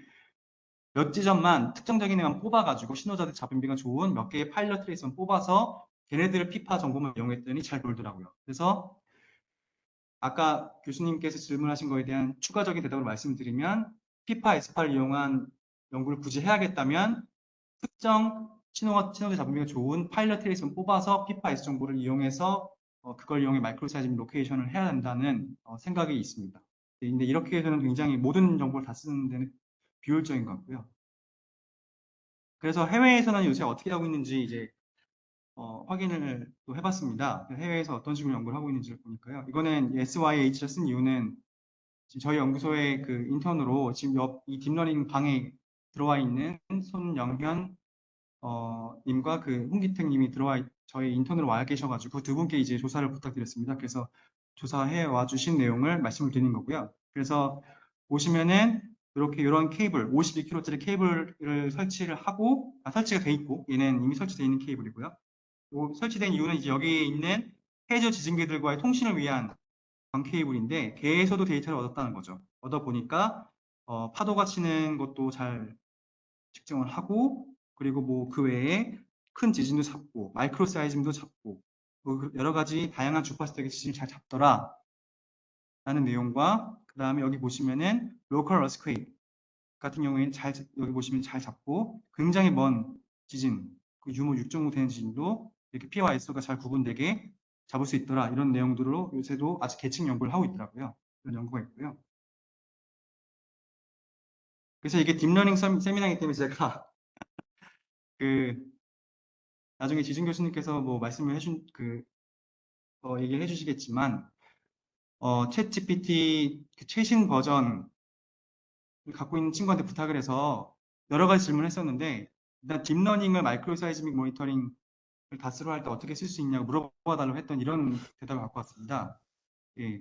몇 지점만 특정적인 애만 뽑아가지고 신호자들 잡음비가 좋은 몇 개의 파일럿 트레이스만 뽑아서 걔네들을 피파 정보만 이용했더니 잘 돌더라고요. 그래서 아까 교수님께서 질문하신 거에 대한 추가적인 대답을 말씀드리면 피파 에스파를 이용한 연구를 굳이 해야겠다면 특정 신호자 잡음비가 좋은 파일럿 트레이스만 뽑아서 피파 S 정보를 이용해서 그걸 이용해 마이크로 사이즈밍 로케이션을 해야 된다는 생각이 있습니다. 근데 이렇게 해서는 굉장히 모든 정보를 다 쓰는 데는 비효율적인 것 같고요. 그래서 해외에서는 요새 어떻게 하고 있는지 이제 확인을 또 해봤습니다. 해외에서 어떤 식으로 연구를 하고 있는지를 보니까요. 이거는 SYH를 쓴 이유는 지금 저희 연구소의 인턴으로 지금 이 딥러닝 방에 들어와 있는 손영현 님과 홍기택 님이 저희 인턴으로 와 계셔가지고 두 분께 이제 조사를 부탁드렸습니다. 그래서 조사해 와 주신 내용을 말씀을 드리는 거고요. 그래서 보시면은 이런 케이블, 52kg짜리 케이블을 설치가 돼 있고, 얘는 이미 설치되어 있는 케이블이고요. 설치된 이유는 이제 여기에 있는 해저 지진계들과의 통신을 위한 광 케이블인데, 걔에서도 데이터를 얻었다는 거죠. 얻어보니까, 파도가 치는 것도 잘 측정을 하고, 그리고 그 외에 큰 지진도 잡고, 마이크로 사이즈도 잡고, 여러 가지 다양한 주파수의 지진을 잘 잡더라. 라는 내용과, 그 다음에 여기 보시면은, 로컬 어스퀘이크 같은 경우에는 여기 보시면 잘 잡고, 굉장히 먼 지진, 유모 6.5 되는 지진도 이렇게 P와 S가 잘 구분되게 잡을 수 있더라. 이런 내용들로 요새도 아직 계층 연구를 하고 있더라고요. 이런 연구가 있고요. 그래서 이게 딥러닝 세미나이기 때문에 제가 나중에 지준 교수님께서 말씀을 얘기를 해주시겠지만, 챗 GPT 최신 버전을 갖고 있는 친구한테 부탁을 해서 여러 가지 질문을 했었는데, 일단 딥러닝을 마이크로 사이즈믹 모니터링 다스로 할 때 어떻게 쓸 수 있냐고 물어봐 달라고 했던 이런 대답을 갖고 왔습니다. 예.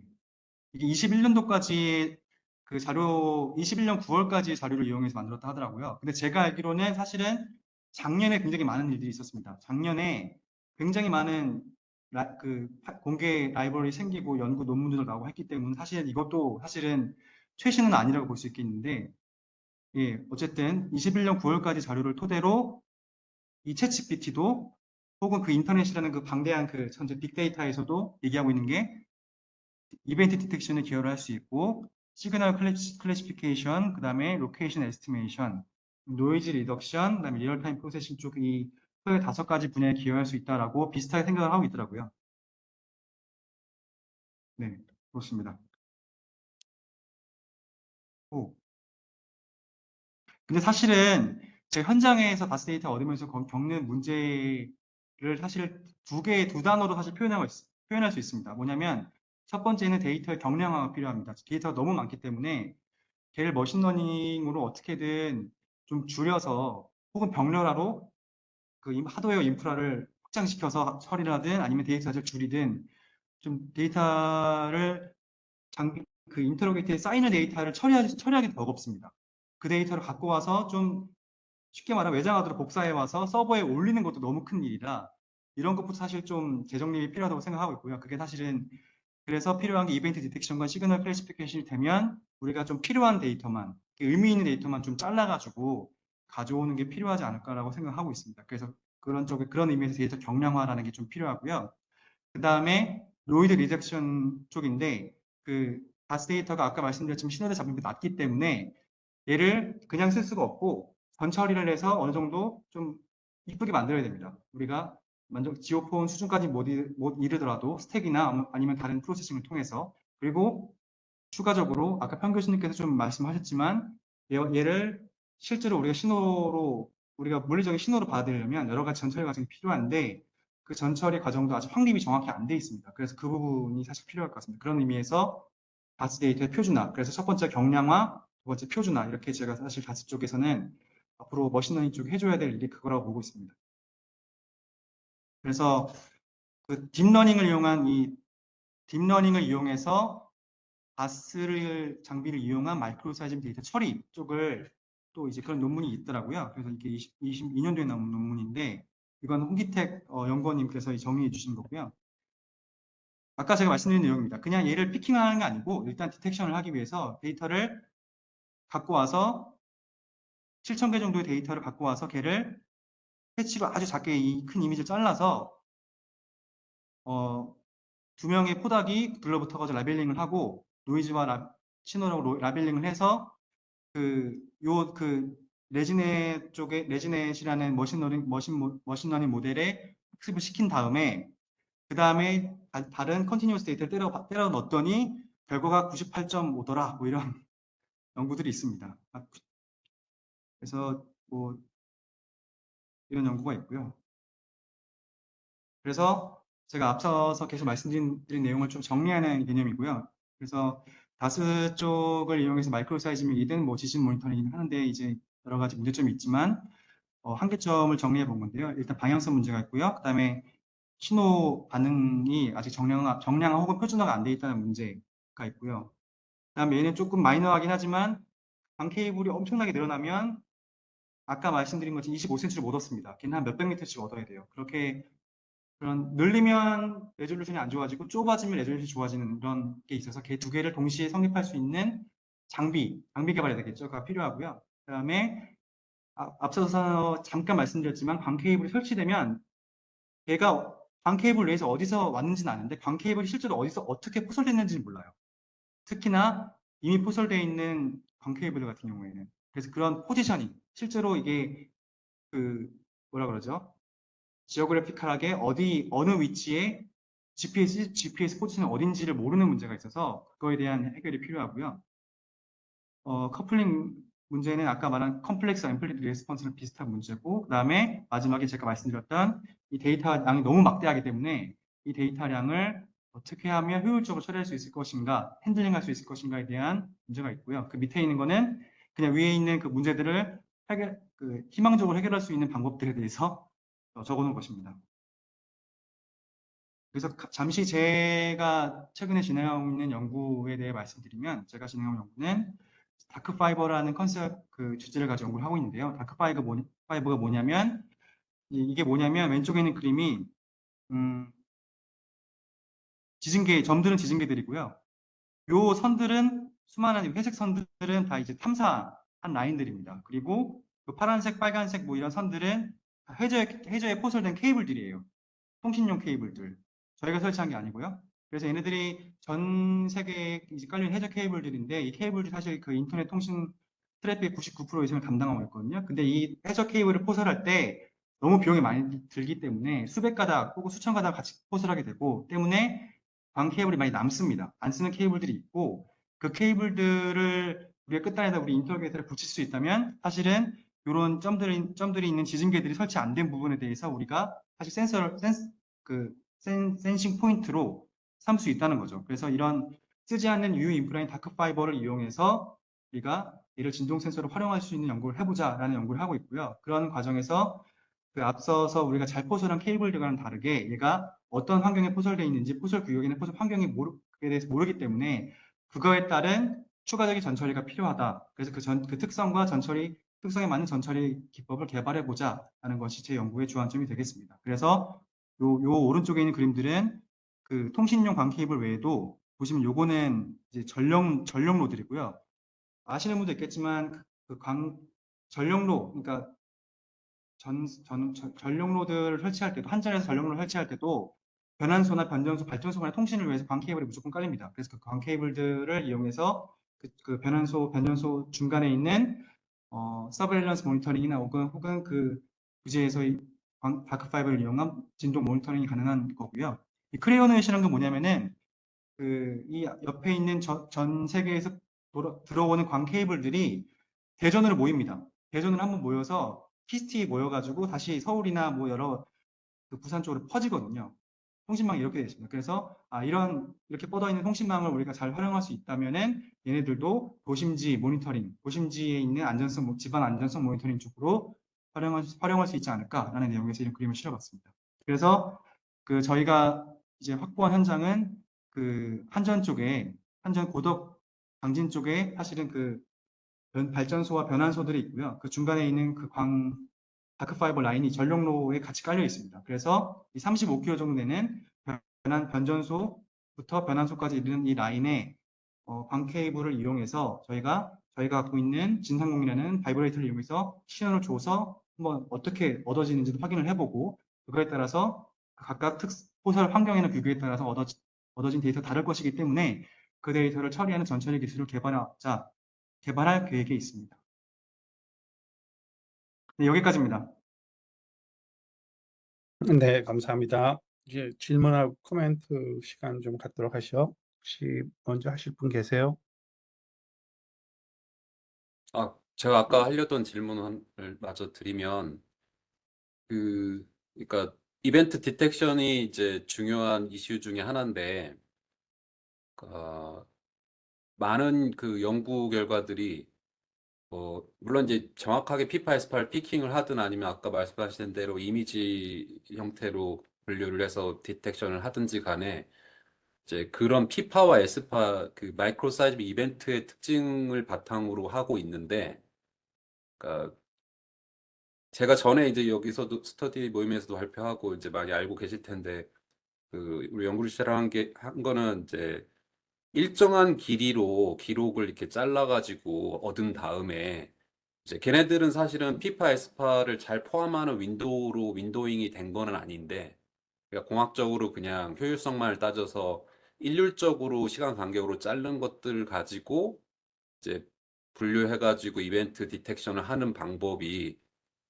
이게 21년도까지 그 자료, 21년 9월까지 자료를 이용해서 만들었다 하더라고요. 근데 제가 알기로는 사실은 작년에 굉장히 많은 일들이 있었습니다. 작년에 굉장히 많은 공개 라이브러리 생기고 연구 논문들 나오고 했기 때문에 사실 이것도 사실은 최신은 아니라고 볼 수 있겠는데, 예, 어쨌든 21년 9월까지 자료를 토대로 이 챗GPT도 혹은 그 인터넷이라는 그 방대한 그 전체 빅데이터에서도 얘기하고 있는 게 이벤트 디텍션에 기여를 할 수 있고, 시그널 클래시피케이션, 그 다음에 로케이션 에스티메이션, 노이즈 리덕션, 그 다음에 리얼타임 프로세싱 쪽 이 5가지 분야에 기여할 수 있다라고 비슷하게 생각을 하고 있더라고요. 네, 그렇습니다. 오. 근데 사실은 제가 현장에서 다스 데이터 얻으면서 겪는 문제를 사실 두 단어로 사실 표현할 수 있습니다. 뭐냐면 첫 번째는 데이터의 경량화가 필요합니다. 데이터가 너무 많기 때문에 걔를 머신러닝으로 어떻게든 좀 줄여서 혹은 병렬화로 그 하드웨어 인프라를 확장시켜서 처리를 하든 아니면 데이터를 줄이든 좀 데이터를 그 인터로게이트에 쌓이는 데이터를 처리하기 더 버겁습니다. 그 데이터를 갖고 와서 좀 쉽게 말하면 외장하드로 복사해 와서 서버에 올리는 것도 너무 큰 일이라 이런 것부터 사실 좀 재정립이 필요하다고 생각하고 있고요. 그게 사실은 그래서 필요한 게 이벤트 디텍션과 시그널 클래시피케이션이 되면 우리가 좀 필요한 데이터만, 의미 있는 데이터만 좀 잘라가지고 가져오는 게 필요하지 않을까라고 생각하고 있습니다. 그래서 그런 의미에서 데이터 경량화라는 게 좀 필요하고요. 그 다음에 노이즈 리덕션 쪽인데 그 다스 데이터가 아까 말씀드렸지만 신호대 잡음이 낮기 때문에 얘를 그냥 쓸 수가 없고 전처리를 해서 어느 정도 좀 이쁘게 만들어야 됩니다. 우리가 지오폰 수준까지 못 이르더라도 스택이나 아니면 다른 프로세싱을 통해서 그리고 추가적으로 아까 편 교수님께서 좀 말씀하셨지만 얘를 실제로 우리가 물리적인 신호로 받아들이려면 여러 가지 전처리 과정이 필요한데 그 전처리 과정도 아직 확립이 정확히 안 돼 있습니다. 그래서 그 부분이 사실 필요할 것 같습니다. 그런 의미에서 다스 데이터의 표준화, 그래서 첫 번째 경량화, 두 번째 표준화 이렇게 제가 사실 다스 쪽에서는 앞으로 머신러닝 쪽에 해줘야 될 일이 그거라고 보고 있습니다. 그래서 그 딥러닝을 이용해서 다스 장비를 이용한 마이크로 사이즈 데이터 처리 쪽을 또 이제 그런 논문이 있더라고요. 그래서 이게 22년도에 나온 논문인데 이건 홍기택 연구원님께서 정리해 주신 거고요. 아까 제가 말씀드린 내용입니다. 그냥 얘를 피킹하는 게 아니고 일단 디텍션을 하기 위해서 데이터를 갖고 와서 7,000개 정도의 데이터를 갖고 와서 걔를 패치로 아주 작게 이 큰 이미지를 잘라서 2명의 포닥이 둘러붙어가지고 라벨링을 하고 노이즈와 신호로 라벨링을 해서 레지넷이라는 머신러닝 모델에 학습을 시킨 다음에 그 다음에 다른 컨티뉴어스 데이터를 때려 넣었더니 결과가 98.5더라 뭐 이런 연구들이 있습니다. 그래서 뭐 이런 연구가 있고요. 그래서 제가 앞서서 계속 말씀드린 내용을 좀 정리하는 개념이고요. 그래서 다스 쪽을 이용해서 마이크로 사이즈이든 뭐 지진 모니터링이든 하는데 이제 여러 가지 문제점이 있지만 한계점을 정리해 본 건데요. 일단 방향성 문제가 있고요. 그 다음에 신호 반응이 아직 정량화 혹은 표준화가 안 돼 있다는 문제가 있고요. 그 다음에 얘는 조금 마이너하긴 하지만 방 케이블이 엄청나게 늘어나면 아까 말씀드린 것처럼 25cm를 못 얻습니다. 걔는 한 몇백 미터씩 얻어야 돼요. 그렇게 늘리면 레졸루션이 안 좋아지고 좁아지면 레졸루션이 좋아지는 그런 게 있어서 걔 두 개를 동시에 성립할 수 있는 장비 개발해야 되겠죠. 그가 필요하고요. 그 다음에 앞서서 잠깐 말씀드렸지만 광 케이블이 설치되면 걔가 광 케이블 내에서 어디서 왔는지는 아는데 광 케이블이 실제로 어디서 어떻게 포설됐는지는 몰라요. 특히나 이미 포설되어 있는 광 케이블 같은 경우에는 그래서 그런 포지셔닝 실제로 이게 뭐라 그러죠? 지오그래피컬하게 어느 위치에 GPS 포지션이 어딘지를 모르는 문제가 있어서 그거에 대한 해결이 필요하고요. 커플링 문제는 아까 말한 컴플렉스 앰플리튜드 레스폰스랑 비슷한 문제고 그 다음에 마지막에 제가 말씀드렸던 이 데이터량이 너무 막대하기 때문에 이 데이터량을 어떻게 하면 효율적으로 처리할 수 있을 것인가 핸들링할 수 있을 것인가에 대한 문제가 있고요. 그 밑에 있는 거는 그냥 위에 있는 그 문제들을 희망적으로 해결할 수 있는 방법들에 대해서 적어놓은 것입니다. 그래서 잠시 제가 최근에 진행하고 있는 연구에 대해 말씀드리면, 제가 진행하는 연구는 다크 파이버라는 컨셉 그 주제를 가지고 연구를 하고 있는데요. 다크 파이버가 뭐냐면, 이게 뭐냐면 왼쪽에 있는 그림이 점들은 지진계들이고요. 요 선들은 수많은 회색 선들은 다 이제 탐사한 라인들입니다. 그리고 요 파란색, 빨간색 뭐 이런 선들은 다 해저에 포설된 케이블들이에요. 통신용 케이블들. 저희가 설치한 게 아니고요. 그래서 얘네들이 전 세계에 이제 깔린 해저 케이블들인데, 이 케이블들이 사실 그 인터넷 통신 트래픽 99% 이상을 담당하고 있거든요. 근데 이 해저 케이블을 포설할 때 너무 비용이 많이 들기 때문에 수백 가닥 혹은 수천 가닥 같이 포설하게 되고, 때문에 광 케이블이 많이 남습니다. 안 쓰는 케이블들이 있고, 그 케이블들을 우리가 끝단에다 우리 인터그레이터를 붙일 수 있다면 사실은 이런 점들이 있는 지진계들이 설치 안 된 부분에 대해서 우리가 사실 센싱 포인트로 삼을 수 있다는 거죠. 그래서 이런 쓰지 않는 유유 인프라인 다크 파이버를 이용해서 우리가 이를 진동 센서로 활용할 수 있는 연구를 해보자라는 연구를 하고 있고요. 그런 과정에서 그 앞서서 우리가 잘 포설한 케이블들과는 다르게 얘가 어떤 환경에 포설되어 있는지 포설 구역이나 포설 환경에 대해서 모르기 때문에 그거에 따른 추가적인 전처리가 필요하다. 그래서 그 특성과 특성에 맞는 전처리 기법을 개발해 보자라는 것이 제 연구의 주안점이 되겠습니다. 그래서 요 오른쪽에 있는 그림들은 그 통신용 광 케이블 외에도 보시면 요거는 이제 전력 로드이고요. 아시는 분도 있겠지만 전력로, 그러니까 전력로드를 설치할 때도, 한전에서 전력로를 설치할 때도 변환소나 변전소, 발전소 간의 통신을 위해서 광 케이블이 무조건 깔립니다. 그래서 그광 케이블들을 이용해서 그 변환소, 변전소 중간에 있는 서베일런스 모니터링이나 혹은 그 부지에서의 다크 파이버를 이용한 진동 모니터링이 가능한 거고요. 이 크레오넷이라는 건 뭐냐면은 이 옆에 있는 전 세계에서 들어오는 광 케이블들이 대전으로 모입니다. 대전으로 한번 모여서 PCT에 모여가지고 다시 서울이나 뭐 여러 그 부산 쪽으로 퍼지거든요. 통신망이 이렇게 되어 있습니다. 그래서 이렇게 뻗어 있는 통신망을 우리가 잘 활용할 수 있다면은 얘네들도 도심지 모니터링, 도심지에 있는 집안 안전성 모니터링 쪽으로 활용할 수 있지 않을까라는 내용에서 이런 그림을 실어봤습니다. 그래서 저희가 이제 확보한 현장은 한전 고덕 강진 쪽에 사실은 발전소와 변환소들이 있고요. 그 중간에 있는 다크파이버 라인이 전력로에 같이 깔려 있습니다. 그래서 이 35km 정도 되는 변전소부터 변환소까지 이르는 이 라인에 광 케이블을 이용해서 저희가 갖고 있는 진상공이라는 바이브레이터를 이용해서 신호를 줘서 한번 어떻게 얻어지는지도 확인을 해보고, 그거에 따라서 각각 포설 환경이나 규격에 따라서 얻어진 데이터가 다를 것이기 때문에 그 데이터를 처리하는 전처리 기술을 개발할 계획에 있습니다. 네, 여기까지입니다. 네, 감사합니다. 이제 질문하고 코멘트 시간 좀 갖도록 하시죠. 혹시 먼저 하실 분 계세요? 제가 아까 하려던 질문을 마저 드리면, 그러니까 이벤트 디텍션이 이제 중요한 이슈 중에 하나인데, 많은 그 연구 결과들이 물론 이제 정확하게 피파 에스파를 피킹을 하든 아니면 아까 말씀하신 대로 이미지 형태로 분류를 해서 디텍션을 하든지 간에 이제 그런 피파와 에스파 그 마이크로 사이즈 이벤트의 특징을 바탕으로 하고 있는데, 그러니까 제가 전에 이제 여기서도 스터디 모임에서도 발표하고 이제 많이 알고 계실 텐데, 우리 연구를 시작한 한 거는 이제 일정한 길이로 기록을 이렇게 잘라가지고 얻은 다음에 이제 걔네들은 사실은 피파 에스파를 잘 포함하는 윈도잉이 된 거는 아닌데, 그러니까 공학적으로 그냥 효율성만을 따져서 일률적으로 시간 간격으로 자른 것들을 가지고 이제 분류해가지고 이벤트 디텍션을 하는 방법이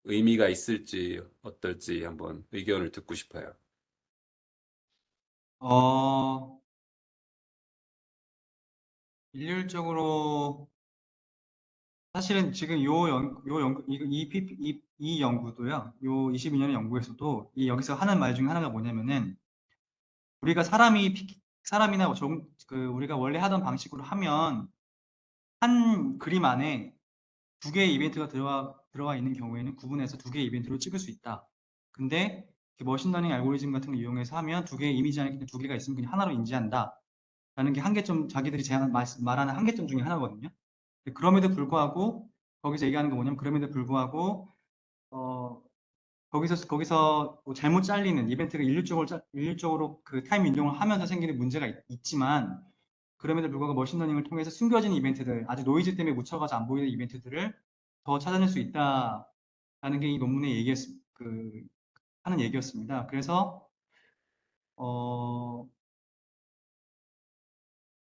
의미가 있을지 어떨지 한번 의견을 듣고 싶어요. 일률적으로 사실은 지금 이 연구도요. 요 22년의 연구에서도 여기서 하는 말 중에 하나가 뭐냐면은, 우리가 사람이나 우리가 원래 하던 방식으로 하면 한 그림 안에 두 개의 이벤트가 들어가 있는 경우에는 구분해서 두 개의 이벤트로 찍을 수 있다. 근데 머신러닝 알고리즘 같은 걸 이용해서 하면 두 개의 이미지 안에 그냥 두 개가 있으면 그냥 하나로 인지한다. 라는 게 한계점, 자기들이 말하는 한계점 중에 하나거든요. 그럼에도 불구하고, 거기서 얘기하는 거 뭐냐면, 그럼에도 불구하고, 거기서 뭐 잘못 잘리는 이벤트가 일률적으로 그 타임 윈도우를 하면서 생기는 문제가 있지만, 그럼에도 불구하고 머신러닝을 통해서 숨겨진 이벤트들, 아주 노이즈 때문에 묻혀가서 안 보이는 이벤트들을 더 찾아낼 수 있다라는 게 이 논문의 하는 얘기였습니다. 그래서,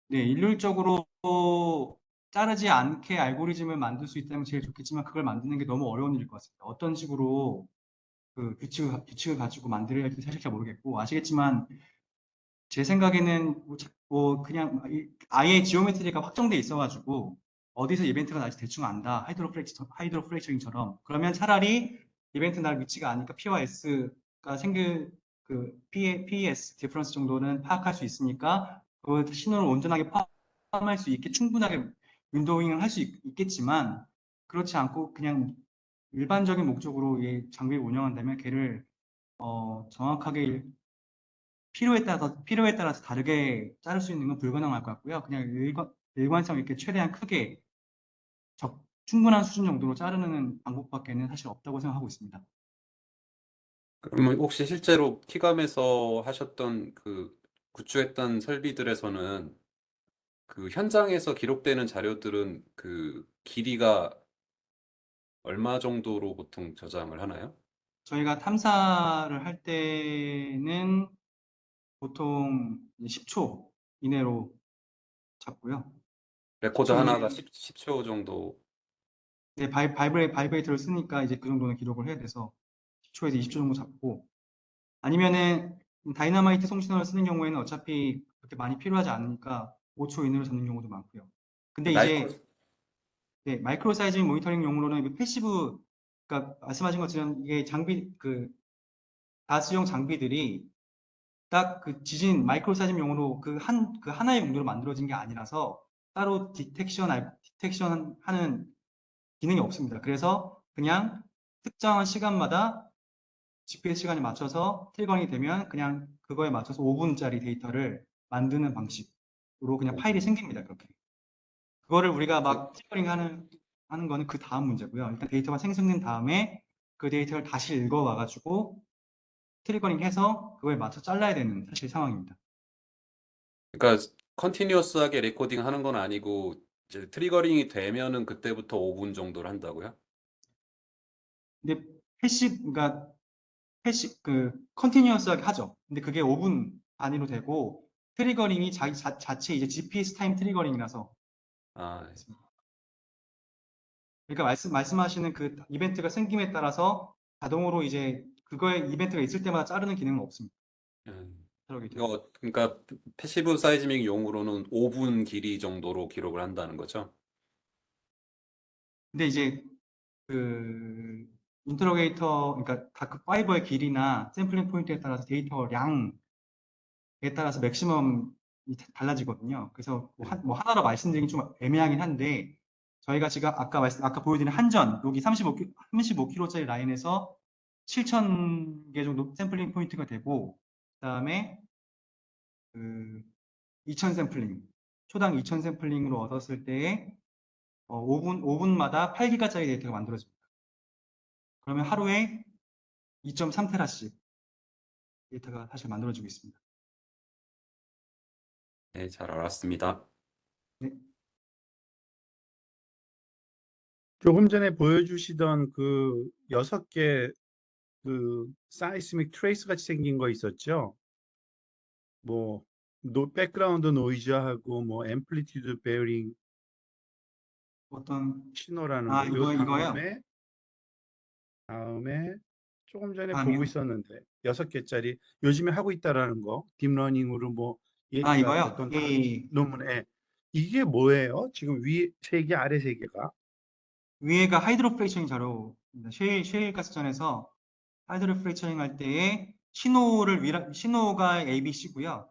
네, 일률적으로 자르지 않게 알고리즘을 만들 수 있다면 제일 좋겠지만 그걸 만드는 게 너무 어려운 일일 것 같습니다. 어떤 식으로 그 규칙을 가지고 만들어야 할지 사실 잘 모르겠고, 아시겠지만 제 생각에는 그냥 아예 지오메트리가 확정돼 있어가지고 어디서 이벤트가 날지 대충 안다. 하이드로플렉처링처럼. 그러면 차라리 이벤트 날 위치가 아니까 P와 S가 생길 그 PES 디퍼런스 정도는 파악할 수 있으니까 그 신호를 온전하게 포함할 수 있게 충분하게 윈도잉을 할 수 있겠지만 그렇지 않고 그냥 일반적인 목적으로 이 장비를 운영한다면 걔를 정확하게 필요에 따라서 다르게 자를 수 있는 건 불가능할 것 같고요. 그냥 일관성 있게 최대한 크게 충분한 수준 정도로 자르는 방법밖에는 사실 없다고 생각하고 있습니다. 그러면 혹시 실제로 키감에서 하셨던 그 구축했던 설비들에서는 그 현장에서 기록되는 자료들은 그 길이가 얼마 정도로 보통 저장을 하나요? 저희가 탐사를 할 때는 보통 10초 이내로 잡고요. 레코드 10초 하나가 이내 10초 정도. 네, 바이브레이터를 쓰니까 이제 그 정도는 기록을 해야 돼서 10초에서 20초 정도 잡고 아니면은 다이너마이트 송신호를 쓰는 경우에는 어차피 그렇게 많이 필요하지 않으니까 5초 이내로 잡는 경우도 많고요. 근데 마이크로 이제 네, 마이크로 사이징 모니터링 용으로는 패시브, 그러니까 말씀하신 것처럼 이게 다스용 장비들이 딱 그 지진 마이크로 사이징 용으로 그 하나의 용도로 만들어진 게 아니라서 따로 디텍션 하는 기능이 없습니다. 그래서 그냥 특정한 시간마다 GPS 시간에 맞춰서 트리거링이 되면 그냥 그거에 맞춰서 5분짜리 데이터를 만드는 방식으로 그냥 파일이 생깁니다. 그렇게. 그거를 우리가 막 트리거링 하는 거는 그 다음 문제고요. 일단 데이터가 생성된 다음에 그 데이터를 다시 읽어와가지고 트리거링 해서 그거에 맞춰 잘라야 되는 사실 상황입니다. 그러니까 컨티뉴어스하게 레코딩 하는 건 아니고 이제 트리거링이 되면은 그때부터 5분 정도를 한다고요? 근데 그러니까 컨티뉴어스하게 하죠. 근데 그게 5분 단위로 되고 트리거링이 자체 이제 GPS 타임 트리거링이라서 아, 그러니까 말씀하시는 그 이벤트가 생김에 따라서 자동으로 이제 그거에 이벤트가 있을 때마다 자르는 기능은 없습니다. 트러게이터에. 이거 그러니까 패시브 사이즈밍 용으로는 5분 길이 정도로 기록을 한다는 거죠? 근데 이제 그 인터로게이터, 그러니까 다크 파이버의 길이나 샘플링 포인트에 따라서 데이터 양에 따라서 맥시멈이 달라지거든요. 그래서 뭐 하나로 말씀드리긴 좀 애매하긴 한데 저희가 지금 아까 보여드린 한전 여기 35km짜리 라인에서 7,000개 정도 샘플링 포인트가 되고 그다음에 그 2000 샘플링 초당 2000 샘플링으로 얻었을 때에 5분마다 8기가짜리 데이터가 만들어집니다. 그러면 하루에 2.3테라씩 데이터가 사실 만들어지고 있습니다. 네, 잘 알았습니다. 네. 조금 전에 보여주시던 그 6개 그 사이스믹 트레이스 같이 생긴 거 있었죠? 뭐 백그라운드 노이즈하고 뭐 앰플리튜드 베어링 어떤 신호라는 거. 요 이거요? 다음에 조금 전에 보고 다음이요? 있었는데 6개짜리 요즘에 하고 있다라는 거. 딥러닝으로 뭐 얘기가 이거요? 어떤 예, 예, 예. 논문에 이게 뭐예요? 지금 위 3개, 아래 3개가? 위에가 하이드로 프레이처링 자료입니다. 셰일 가스전에서 하이드로 프레이처링 할 때에 신호가 ABC고요.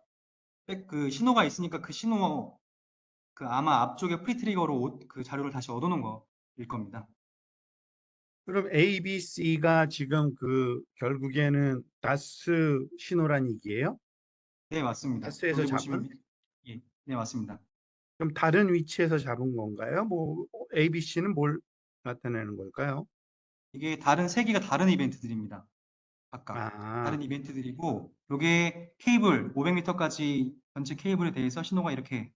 그 신호가 있으니까 그 신호 아마 앞쪽에 프리트리거로 그 자료를 다시 얻어놓은 거일 겁니다. 그럼 ABC가 지금 결국에는 다스 신호란 얘기예요? 네, 맞습니다. 다스에서 여기 잡은? 보시면 예, 네, 맞습니다. 그럼 다른 위치에서 잡은 건가요? 뭐 ABC는 뭘 나타내는 걸까요? 이게 다른 세 개가 다른 이벤트들입니다. 각각 아, 다른 이벤트들이고, 요게 케이블 500m까지 전체 케이블에 대해서 신호가 이렇게,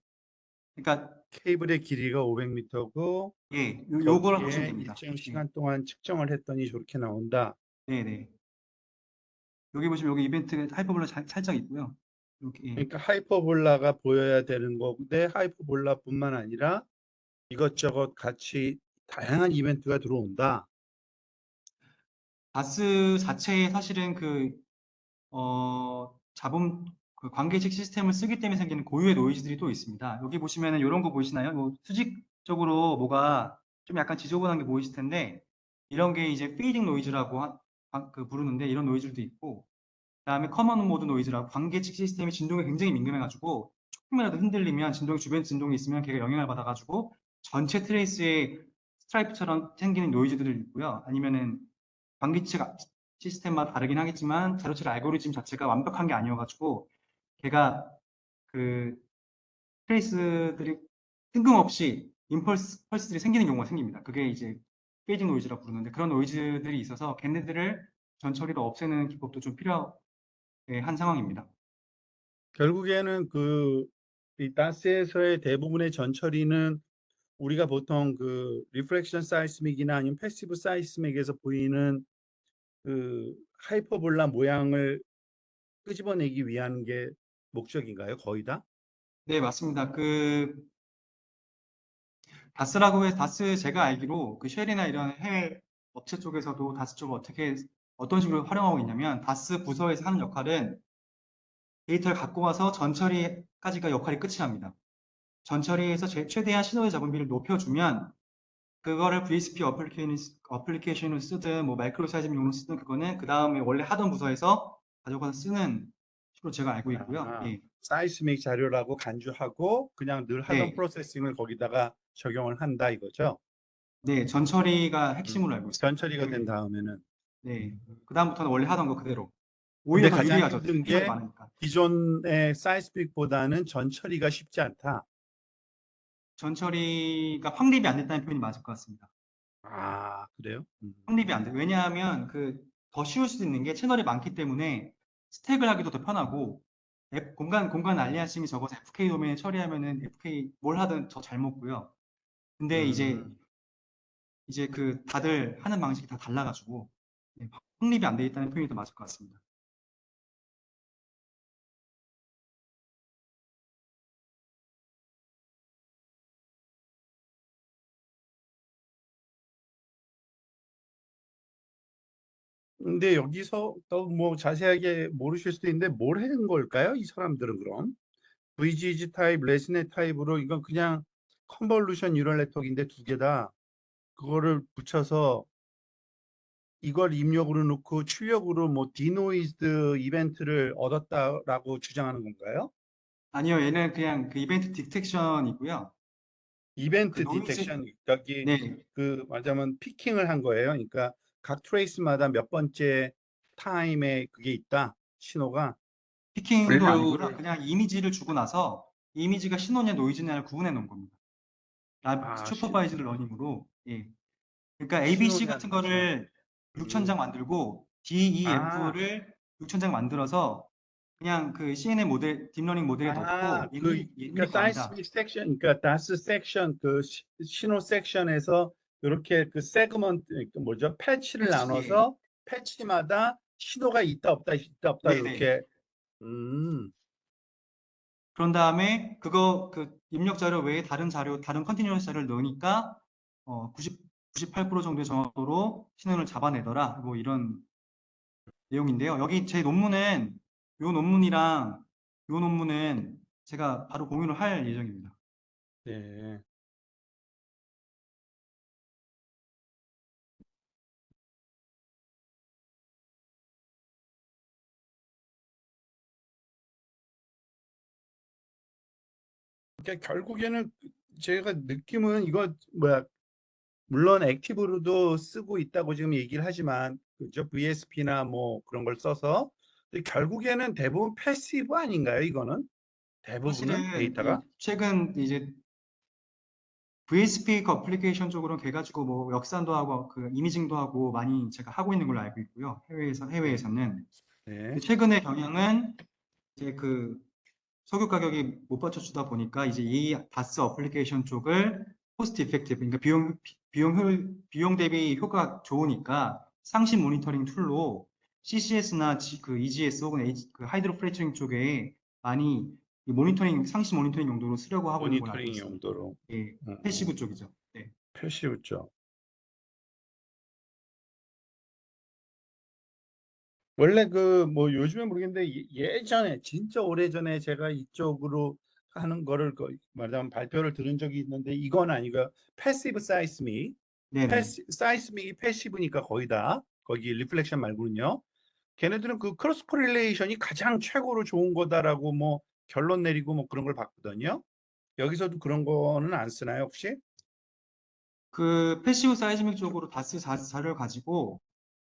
그러니까 케이블의 길이가 500m고 예, 요거를 보시면 거기에 됩니다. 일정 예, 시간 동안 측정을 했더니 저렇게 나온다. 네, 네. 여기 보시면 여기 이벤트 하이퍼볼라 살짝 있고요. 이렇게 예. 그러니까 하이퍼볼라가 보여야 되는 건데 하이퍼볼라뿐만 아니라 이것저것 같이 다양한 이벤트가 들어온다. 다스 자체에 사실은 자본 관계식 시스템을 쓰기 때문에 생기는 고유의 노이즈들이 또 있습니다. 여기 보시면은 이런 거 보이시나요? 뭐 수직적으로 뭐가 좀 약간 지저분한 게 보이실 텐데, 이런 게 이제 페이딩 노이즈라고 부르는데, 이런 노이즈도 있고, 그다음에 커먼 모드 노이즈라고, 관계식 시스템이 진동에 굉장히 민감해가지고 조금이라도 흔들리면 주변 진동이 있으면 걔가 영향을 받아가지고 전체 트레이스에 스트라이프처럼 생기는 노이즈들이 있고요. 아니면은 관계식 시스템마다 다르긴 하겠지만 자동차 알고리즘 자체가 완벽한 게 아니어가지고 걔가 그 트레이스들이 뜬금없이 펄스들이 생기는 경우가 생깁니다. 그게 이제 페이징 노이즈라고 부르는데, 그런 노이즈들이 있어서 걔네들을 전처리로 없애는 기법도 좀 필요한 상황입니다. 결국에는 이 다스에서의 대부분의 전처리는 우리가 보통 리플렉션 사이스믹이나 아니면 패시브 사이스믹에서 보이는 하이퍼볼라 모양을 끄집어내기 위한 게 목적인가요? 거의 다? 네, 맞습니다. 다스 제가 알기로 쉘이나 이런 해외 업체 쪽에서도 다스 쪽을 어떤 식으로 활용하고 있냐면, 다스 부서에서 하는 역할은 데이터를 갖고 와서 전처리까지가 역할이 끝이 납니다. 전처리에서 최대한 신호의 잡음비를 높여주면, 그거를 VSP 어플리케이션을 쓰든 뭐 마이크로 사이즈용으로 쓰든, 그거는 그 다음에 원래 하던 부서에서 가져가서 쓰는 식으로 제가 알고 있고요. 예. 사이스믹 자료라고 간주하고 그냥 늘 하던 네, 프로세싱을 거기다가 적용을 한다 이거죠. 네, 전처리가 핵심으로 알고 있습니다. 전처리가 된 다음에는. 네, 그 다음부터는 원래 하던 거 그대로. 근데 오히려 더 가장 유리하죠. 힘든 트레이너가 게 많으니까. 기존의 사이스믹보다는 전처리가 쉽지 않다. 전처리가 확립이 안 됐다는 표현이 맞을 것 같습니다. 아, 그래요? 확립이 안 돼. 왜냐하면 더 쉬울 수도 있는 게 채널이 많기 때문에 스택을 하기도 더 편하고, 공간 알리아싱이 적어서 FK 도메인에 처리하면은 FK 뭘 하든 더 잘 먹고요. 근데 이제 다들 하는 방식이 다 달라가지고 확립이 안 돼 있다는 표현이 더 맞을 것 같습니다. 근데 여기서 또 뭐 자세하게 모르실 수도 있는데 뭘 한 걸까요? 이 사람들은 그럼 VGG 타입, 레스넷 타입으로 이건 그냥 컨볼루션 뉴럴 네트워크인데 두 개 다 그거를 붙여서 이걸 입력으로 놓고 출력으로 뭐 디노이즈드 이벤트를 얻었다라고 주장하는 건가요? 아니요, 얘는 그냥 이벤트 디텍션이고요. 이벤트 노이즈, 디텍션 여기 네, 말하자면 피킹을 한 거예요. 그러니까 각 트레이스마다 몇 번째 타임에 그게 있다 신호가. 피킹도 아니고요. 분류를 그냥 이미지를 주고 나서 이미지가 신호냐 노이즈냐를 구분해 놓은 겁니다. 아 슈퍼바이즈드 러닝으로. 예. 그러니까 ABC 신호냐 같은 노이즈냐. 거를 6,000장 음. 만들고 아, DEF를 6,000장 만들어서 그냥 CNN 모델, 딥러닝 모델에 넣고 그러니까 얘들이 갑니다. 사이스믹 섹션, 그러니까 다스 섹션, 신호 섹션에서 이렇게 세그먼트, 뭐죠? 패치를 예. 나눠서 패치마다 신호가 있다 없다 네네. 이렇게. 음, 그런 다음에 입력 자료 외에 다른 자료, 다른 컨티뉴어스 자료를 넣으니까 98% 정도의 정확도로 신호를 잡아내더라. 뭐 이런 내용인데요. 여기 제 논문은 요 논문은 제가 바로 공유를 할 예정입니다. 네. 그러니까 결국에는 제가 느낌은 이거 뭐야 물론 액티브로도 쓰고 있다고 지금 얘기를 하지만 그죠? VSP나 뭐 그런 걸 써서 근데 결국에는 대부분 패시브 아닌가요? 이거는 대부분은 사실은 데이터가 최근 이제 VSP 그 어플리케이션 쪽으로는 돼가지고 뭐 역산도 하고 그 이미징도 하고 많이 제가 하고 있는 걸로 알고 있고요. 해외에서는. 네. 근데 최근의 경향은 이제 그 석유 가격이 못 받쳐주다 보니까 이제 이 다스 어플리케이션 쪽을 코스트 이펙티브, 그러니까 비용 대비 효과 좋으니까 상시 모니터링 툴로 CCS나 그 EGS 혹은 그 하이드로 프레처링 쪽에 많이 이 상시 모니터링 용도로 쓰려고 하고 있는 걸로 알고 모니터링 있습니다. 용도로 예, 패시브 쪽이죠. 네. 패시브 쪽. 원래 그 뭐 요즘에 모르겠는데 예전에 진짜 오래전에 제가 이쪽으로 하는 거를 말하자면 발표를 들은 적이 있는데 이건 아니고요. 패시브 사이스믹. 네네. 사이스믹이 패시브니까 거의 다 거기 리플렉션 말고는요. 걔네들은 그 크로스 코릴레이션이 가장 최고로 좋은 거다라고 뭐 결론 내리고 뭐 그런 걸 봤거든요. 여기서도 그런 거는 안 쓰나요, 혹시? 그 패시브 사이즈믹 쪽으로 다스 자료를 가지고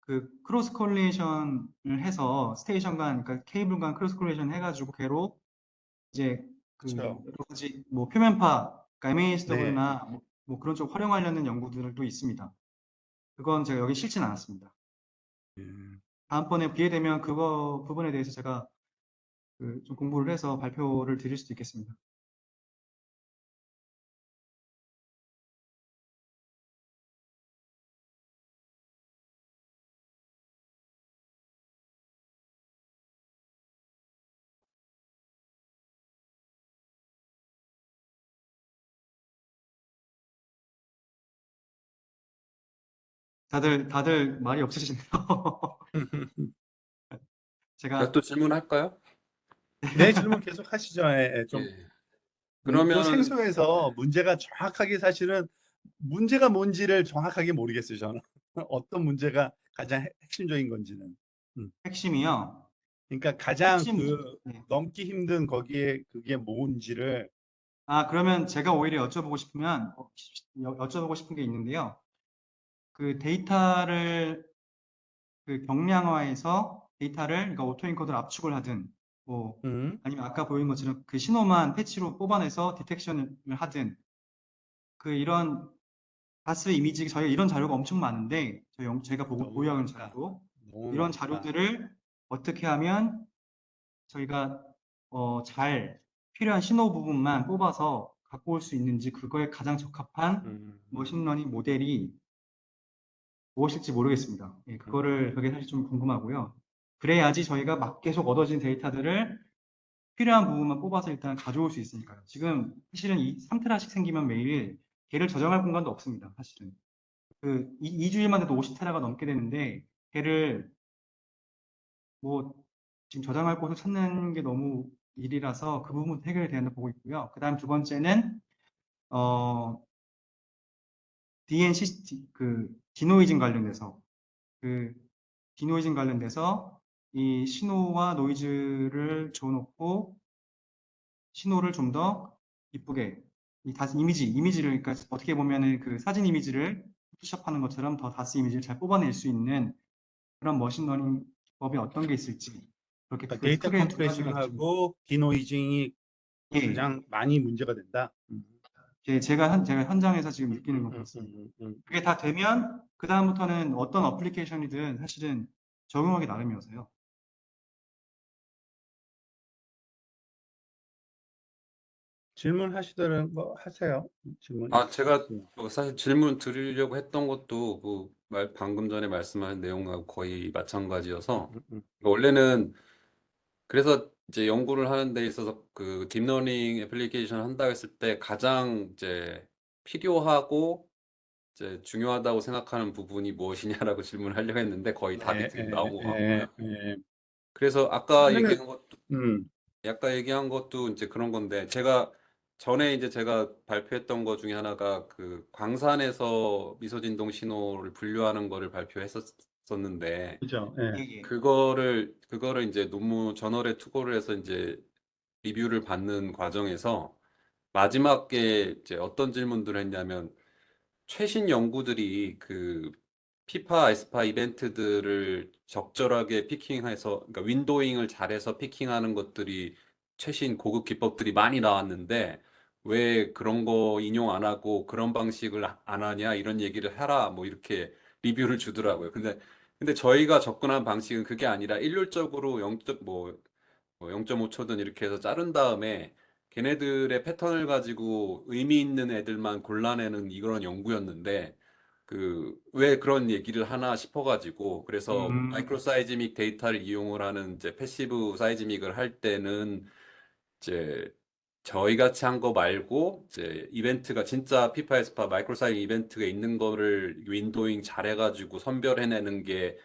그 크로스 콜레이션을 해서 스테이션 간, 그러니까 케이블 간 크로스 콜레이션 해가지고 걔로 이제 그 그렇죠. 여러 가지 뭐 표면파, 그러니까 네. MASW나 뭐 그런 쪽 활용하려는 연구들도 있습니다. 그건 제가 여기 실지는 않았습니다. 음. 다음번에 기회 되면 그거 부분에 대해서 제가 그 좀 공부를 해서 발표를 드릴 수도 있겠습니다. 다들 말이 없으시네요. 제가 제가 또 질문할까요? 네, 질문 계속 하시죠. 예, 좀 예. 또 그러면 생소해서 문제가 정확하게 사실은 문제가 뭔지를 정확하게 모르겠어요, 저는. 어떤 문제가 가장 핵심적인 건지는. 핵심이요. 그러니까 가장 핵심, 네. 넘기 힘든 거기에 그게 뭔지를 그러면 제가 오히려 여쭤보고 싶은 게 있는데요. 그 데이터를 그 경량화해서 데이터를 그러니까 오토엔코더를 압축을 하든 뭐 음, 아니면 아까 보인 것처럼 그 신호만 패치로 뽑아내서 디텍션을 하든 그 이런 다스 이미지 저희가 이런 자료가 엄청 많은데 제가 너무 보유하는 많다. 자료도 너무 이런 많다. 자료들을 어떻게 하면 저희가 잘 필요한 신호 부분만 뽑아서 갖고 올 수 있는지 그거에 가장 적합한 음, 머신러닝 모델이 무엇일지 모르겠습니다. 예, 그게 사실 좀 궁금하고요. 그래야지 저희가 계속 얻어진 데이터들을 필요한 부분만 뽑아서 일단 가져올 수 있으니까요. 지금 사실은 이 3테라씩 생기면 매일 걔를 저장할 공간도 없습니다. 사실은. 그 2주일만 해도 50테라가 넘게 되는데 걔를 뭐 지금 저장할 곳을 찾는 게 너무 일이라서 그 부분 해결이 되는 보고 있고요. 그 다음 두 번째는 어, DNC 그 디노이징 관련돼서 그 디노이징 관련돼서 이 신호와 노이즈를 줘놓고 신호를 좀 더 이쁘게 이 다스 이미지를 그러니까 어떻게 보면은 그 사진 이미지를 포토샵하는 것처럼 더 다스 이미지를 잘 뽑아낼 수 있는 그런 머신러닝 기법이 어떤 게 있을지 그렇게 그러니까 데이터 크게 두 가지가 좀 컴프레션하고 디노이징이 예, 가장 많이 문제가 된다. 제가 현장에서 지금 느끼는 건 그렇습니다. 그게 다 되면 그 다음부터는 어떤 어플리케이션이든 사실은 적용하기 나름이어서요. 질문하시더라는 거 하세요. 질문 제가 있으면. 뭐 사실 질문 드리려고 했던 것도 방금 전에 말씀하신 내용하고 거의 마찬가지여서 원래는 그래서 이제 연구를 하는 데 있어서 그 딥러닝 애플리케이션 한다고 했을 때 가장 이제 필요하고 이제 중요하다고 생각하는 부분이 무엇이냐라고 질문을 하려고 했는데 거의 답이 예, 지금 예, 나온 것 예, 같고요. 예. 그래서 원래는 아까 얘기한 것도 이제 그런 건데 제가 전에 이제 제가 발표했던 것 중에 하나가 그 광산에서 미소진동 신호를 분류하는 거를 발표했었는데 그죠. 예, 예. 예. 그거를 이제 논문 저널에 투고를 해서 이제 리뷰를 받는 과정에서 마지막에 이제 어떤 질문들을 했냐면 최신 연구들이 그 피파, 에스파 이벤트들을 적절하게 피킹해서, 그러니까 윈도잉을 잘해서 피킹하는 것들이 최신 고급 기법들이 많이 나왔는데 왜 그런 거 인용 안 하고 그런 방식을 안 하냐 이런 얘기를 하라 뭐 이렇게 리뷰를 주더라고요. 근데 저희가 접근한 방식은 그게 아니라 일률적으로 0.5초든 이렇게 해서 자른 다음에 걔네들의 패턴을 가지고 의미 있는 애들만 골라내는 이런 연구였는데 그 왜 그런 얘기를 하나 싶어가지고 그래서 마이크로 사이즈믹 데이터를 이용을 하는 이제 패시브 사이즈믹을 할 때는 이제 저희 같이 한 거 말고 이제 이벤트가 진짜 피파 에스파 마이크로 사이즈 이벤트가 있는 거를 윈도잉 잘해가지고 선별해내는 게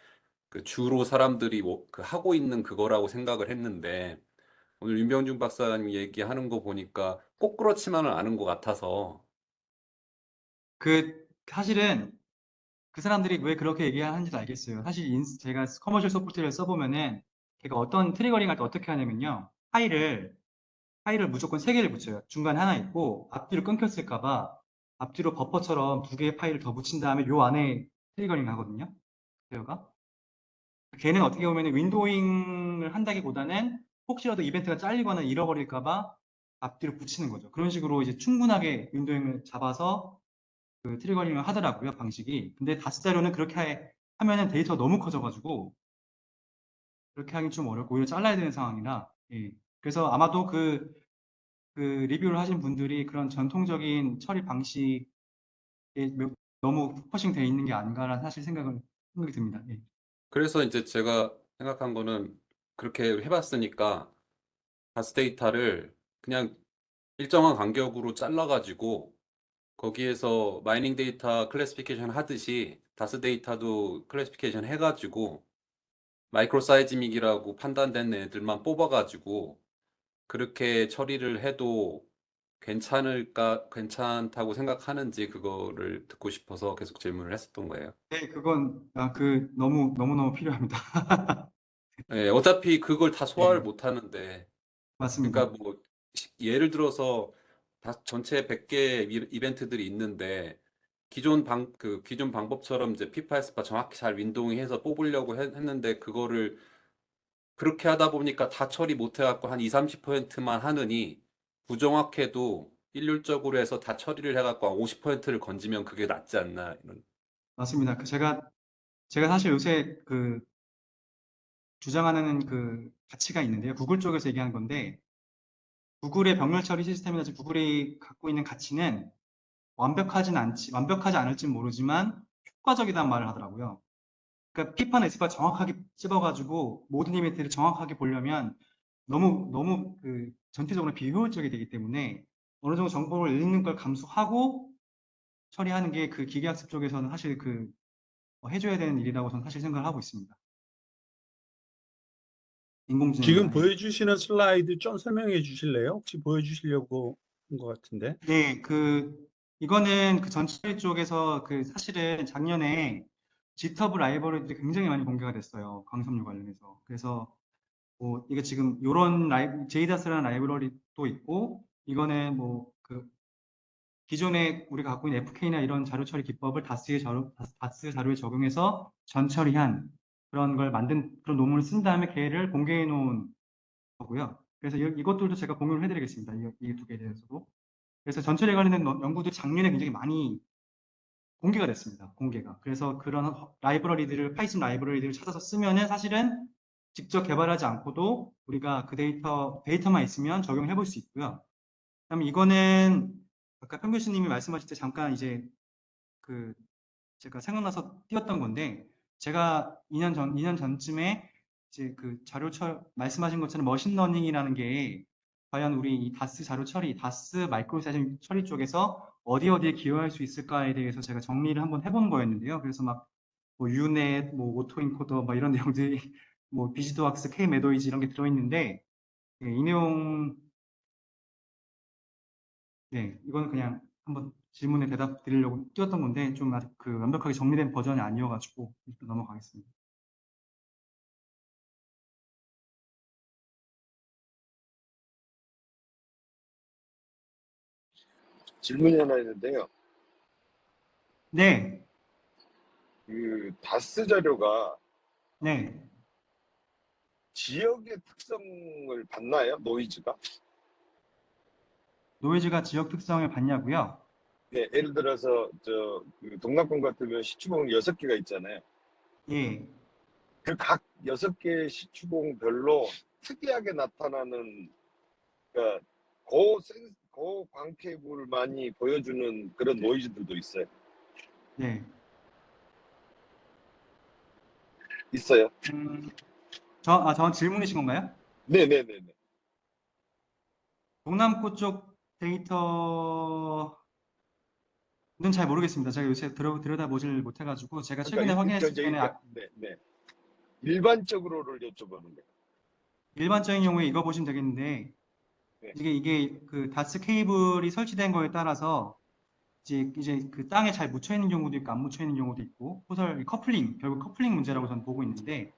그 주로 사람들이 그 하고 있는 그거라고 생각을 했는데 오늘 윤병준 박사님 얘기하는 거 보니까 꼭 그렇지만은 않은 것 같아서. 사실은 그 사람들이 왜 그렇게 얘기하는지도 알겠어요. 사실 제가 커머셜 소프트웨어를 써보면은 걔가 어떤 트리거링 할 때 어떻게 하냐면요. 파일을 무조건 3개를 붙여요. 중간에 하나 있고 앞뒤로 끊겼을까봐 앞뒤로 버퍼처럼 2개의 파일을 더 붙인 다음에 요 안에 트리거링 하거든요. 제어가. 걔는 어떻게 보면 윈도잉을 한다기보다는 혹시라도 이벤트가 잘리거나 잃어버릴까봐 앞뒤로 붙이는 거죠. 그런 식으로 이제 충분하게 윈도잉을 잡아서 그 트리거링을 하더라고요, 방식이. 근데 다스 자료는 그렇게 하면은 데이터가 너무 커져가지고 그렇게 하긴 좀 어렵고 오히려 잘라야 되는 상황이라. 예. 그래서 아마도 그 리뷰를 하신 분들이 그런 전통적인 처리 방식에 너무 포커싱 되어 있는 게 아닌가라는 사실 생각이 듭니다. 예. 그래서 이제 제가 생각한 거는 그렇게 해봤으니까 다스 데이터를 그냥 일정한 간격으로 잘라가지고 거기에서 마이닝 데이터 클래시피케이션 하듯이 다스 데이터도 클래시피케이션 해가지고 마이크로 사이즈믹이라고 판단된 애들만 뽑아가지고 그렇게 처리를 해도 괜찮다고 생각하는지 그거를 듣고 싶어서 계속 질문을 했었던 거예요. 네, 그건 너무너무 필요합니다. 예, 어차피 그걸 다 소화를 네, 못 하는데, 맞습니다. 그러니까 뭐 예를 들어서 전체 100개 이벤트들이 있는데 기존 방법처럼 이제 피파 에스파 정확히 잘 윈도우해서 뽑으려고 했는데 그거를 그렇게 하다 보니까 다 처리 못 해갖고 한 2, 30%만 하느니 부정확해도 일률적으로 해서 다 처리를 해갖고 한 50%를 건지면 그게 낫지 않나 이런. 맞습니다. 제가 사실 요새 주장하는 가치가 있는데요. 구글 쪽에서 얘기하는 건데, 구글의 병렬 처리 시스템이나 지금 구글이 갖고 있는 가치는 완벽하지 않을진 모르지만 효과적이다는 말을 하더라고요. 그러니까 피파나 에스파 정확하게 찝어가지고 모든 이벤트를 정확하게 보려면 너무 전체적으로 비효율적이 되기 때문에 어느 정도 정보를 읽는 걸 감수하고 처리하는 게 그 기계학습 쪽에서는 사실 해줘야 되는 일이라고 저는 사실 생각을 하고 있습니다. 지금 인공지능이나. 예. 보여주시는 슬라이드 좀 설명해 주실래요? 혹시 보여주시려고 한 것 같은데. 네, 이거는 전처리 쪽에서 사실은 작년에 GitHub 라이브러리들이 굉장히 많이 공개가 됐어요. 광섬유 관련해서. 그래서 이게 지금 요런 JDAS라는 라이브러리도 있고, 이거는 기존에 우리가 갖고 있는 FK나 이런 자료 처리 기법을 다스 자료에 적용해서 전처리한 그런 걸 만든 그런 논문을 쓴 다음에 걔를 공개해 놓은 거고요. 그래서 이것들도 제가 공유를 해드리겠습니다. 이 두 개에 대해서도. 그래서 전처리에 관련된 연구들이 작년에 굉장히 많이 공개가 됐습니다. 공개가. 그래서 그런 파이썬 라이브러리들을 찾아서 쓰면은 사실은 직접 개발하지 않고도 우리가 그 데이터만 있으면 적용해 볼 수 있고요. 그다음에 이거는 아까 평균 씨님이 말씀하실 때 잠깐 이제 제가 생각나서 띄웠던 건데, 제가 2년 전쯤에 이제 말씀하신 것처럼 머신러닝이라는 게 과연 우리 이 다스 자료 처리, 다스 마이크로 사이즈 처리 쪽에서 어디에 기여할 수 있을까에 대해서 제가 정리를 한번 해본 거였는데요. 그래서 유넷, 오토인코더, 이런 내용들이, 비지도학스, K-매도이즈 이런 게 들어있는데, 예, 이 내용, 네, 이거는 그냥 한번 질문에 대답 드리려고 띄웠던 건데, 좀 아직 완벽하게 정리된 버전이 아니어가지고, 일단 넘어가겠습니다. 질문이 하나 있는데요. 네, 그 다스 자료가 네. 지역의 특성을 봤나요? 노이즈가? 노이즈가 지역 특성을 봤냐고요? 네, 예를 들어서 그 동남권 같으면 시추봉 6개가 있잖아요. 예. 그 각 6개의 시추봉별로 특이하게 나타나는 그러니까 고광 케이블을 많이 보여주는 그런 노이즈들도 있어요. 네. 있어요. 저 질문이신 건가요? 네네네네. 동남코 쪽 데이터는 잘 모르겠습니다. 제가 요새 들여다보질 못해가지고 제가 최근에 확인했을 때는 네. 일반적으로를 여쭤보는 거예요. 일반적인 경우에 이거 보시면 되겠는데 네. 이게 그 다스 케이블이 설치된 거에 따라서 이제 그 땅에 잘 묻혀 있는 경우도 있고 안 묻혀 있는 경우도 있고 커플링 결국 커플링 문제라고 저는 보고 있는데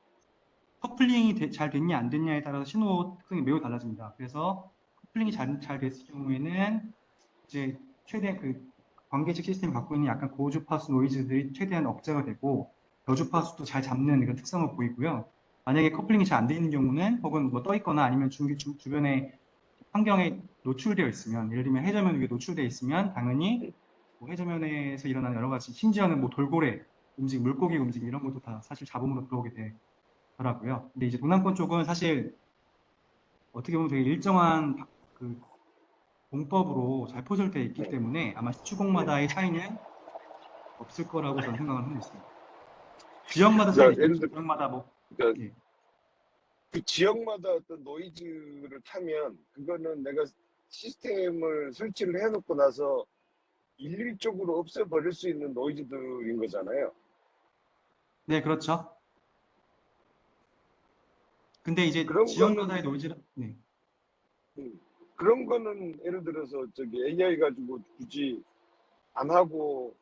커플링이 잘 됐냐 안 됐냐에 따라서 신호 특성이 매우 달라집니다. 그래서 커플링이 잘 됐을 경우에는 이제 최대 그 관계식 시스템이 갖고 있는 약간 고주파수 노이즈들이 최대한 억제가 되고 저주파수도 잘 잡는 그런 특성을 보이고요. 만약에 커플링이 잘 안 돼 있는 경우는 혹은 뭐 떠 있거나 아니면 주변에 환경에 노출되어 있으면 예를 들면 해저면 위에 노출되어 있으면 당연히 뭐 해저면에서 일어나는 여러 가지 심지어는 뭐 돌고래 움직임, 물고기 움직임 이런 것도 다 사실 잡음으로 들어오게 되더라고요. 근데 이제 동남권 쪽은 사실 어떻게 보면 되게 일정한 그 공법으로 잘 포절되어 있기 때문에 아마 시추공마다의 차이는 없을 거라고 저는 생각을 하고 있습니다. 지역마다 차이 그러니까 예를 있죠. 들어 지역마다 뭐 그러니까 예. 그 지역마다 어떤 노이즈를 타면 그거는 내가 시스템을 설치를 해놓고 나서 일률적으로 없애버릴 수 있는 노이즈들인 거잖아요. 네, 그렇죠. 근데 이제 그런 지역마다의 거는 노이즈를 네. 그런 거는 예를 들어서 AI 가지고 굳이 안 하고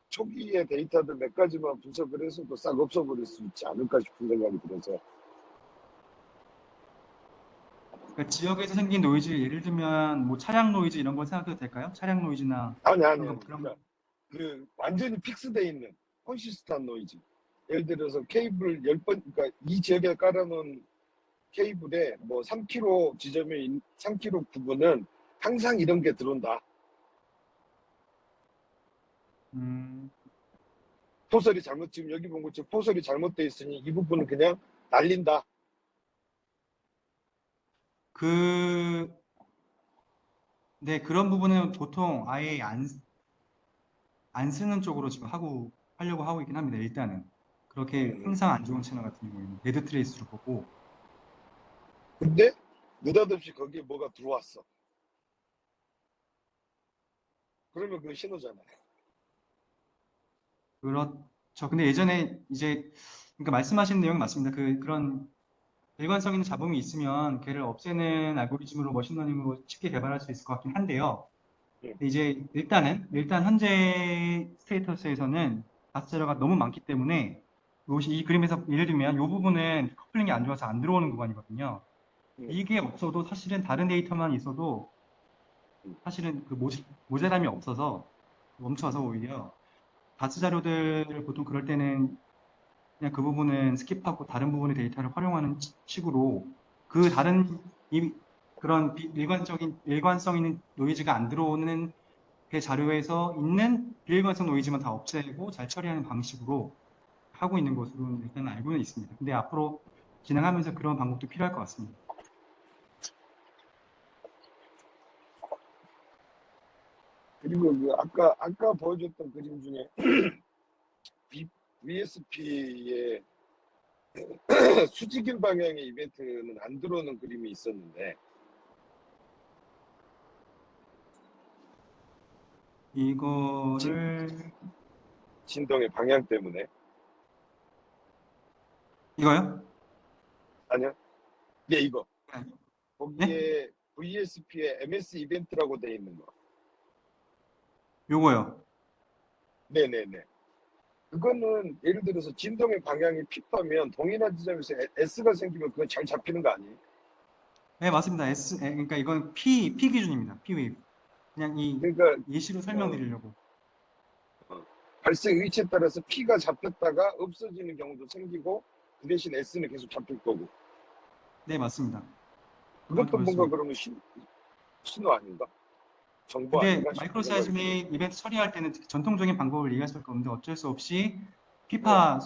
초기의 데이터들 몇 가지만 분석을 해서도 싹 없어버릴 수 있지 않을까 싶은 생각이 들어서. 그러니까 지역에서 생긴 노이즈 예를 들면 뭐 차량 노이즈 이런 거 생각해도 될까요? 차량 노이즈나 아니 그런 거 그러니까 그 완전히 픽스돼 있는 콘시스탄 노이즈. 예를 들어서 케이블 10번 그러니까 이 지역에 깔아놓은 케이블에 뭐 3km 지점에 3km 부분은 항상 이런 게 들어온다. 포설이 잘못 지금 여기 본 것처럼 포설이 잘못돼 있으니 이 부분은 그냥 날린다. 네, 그런 부분은 보통 아예 안 쓰는 쪽으로 지금 하려고 하고 있긴 합니다. 일단은. 그렇게 항상 안 좋은 채널 같은 경우에는 데드 트레이스로 보고. 근데 느닷없이 거기에 뭐가 들어왔어. 그러면 그건 신호잖아요. 그렇죠. 근데 예전에 이제, 그러니까 말씀하신 내용 맞습니다. 그런 일관성 있는 잡음이 있으면 걔를 없애는 알고리즘으로 머신러닝으로 쉽게 개발할 수 있을 것 같긴 한데요. 근데 이제 일단 현재 스테이터스에서는 다스자료가 너무 많기 때문에 이 그림에서 예를 들면 이 부분은 커플링이 안 좋아서 안 들어오는 구간이거든요. 이게 없어도 사실은 다른 데이터만 있어도 사실은 그 모자람이 없어서 멈춰서 오히려 다스 자료들을 보통 그럴 때는 그냥 그 부분은 스킵하고 다른 부분의 데이터를 활용하는 식으로 그 다른 그런 일관성 있는 노이즈가 안 들어오는 그 자료에서 있는 비일관성 노이즈만 다 없애고 잘 처리하는 방식으로 하고 있는 것으로 일단 알고는 있습니다. 근데 앞으로 진행하면서 그런 방법도 필요할 것 같습니다. 그리고 그 아까 보여줬던 그림 중에 VSP의 수직인 방향의 이벤트는 안 들어오는 그림이 있었는데 이거를 진동의 방향 때문에 이거요? 아니요? 네 이거 네? 거기에 VSP의 MS 이벤트라고 돼 있는 거. 요거요. 네네네. 그거는 예를 들어서 진동의 방향이 핍하면 동일한 지점에서 S가 생기면 그건 잘 잡히는 거 아니에요? 네, 맞습니다. 그러니까 이건 P 기준입니다. P 웨이브. 그냥 이 그러니까 예시로 설명드리려고. 발생 위치에 따라서 P가 잡혔다가 없어지는 경우도 생기고 그 대신 S는 계속 잡힐 거고. 네, 맞습니다. 그것도 그것도 뭔가 그렇습니다. 그러면 신호 아닌가? 정보 근데 아닌가 마이크로 싶은 생각이 사이즈 및 이벤트 처리할 때는 전통적인 방법을 이해할 수밖에 없는데 어쩔 수 없이 네. 피파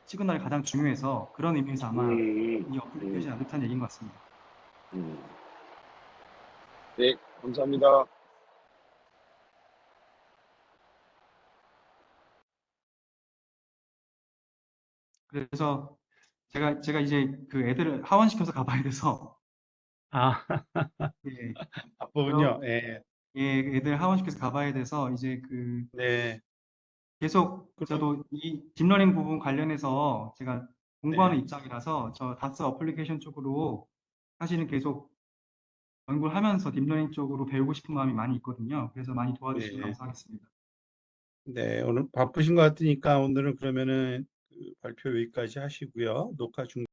시그널이 가장 중요해서 그런 의미에서 아마 음, 이 어플이 되지 않다는 얘기인 것 같습니다. 네, 감사합니다. 그래서 제가 이제 그 애들을 하원시켜서 가봐야 돼서 아, 예, 바쁘군요. 예, 예, 애들 하원시켜서 가봐야 돼서 이제 그 네, 계속 그럼, 저도 이 딥러닝 부분 관련해서 제가 공부하는 네, 입장이라서 저 다스 어플리케이션 쪽으로 사실은 계속 연구를 하면서 딥러닝 쪽으로 배우고 싶은 마음이 많이 있거든요. 그래서 많이 도와주시면 네, 감사하겠습니다. 네. 오늘 바쁘신 것 같으니까 오늘은 그러면은 그 발표 여기까지 하시고요. 녹화 중.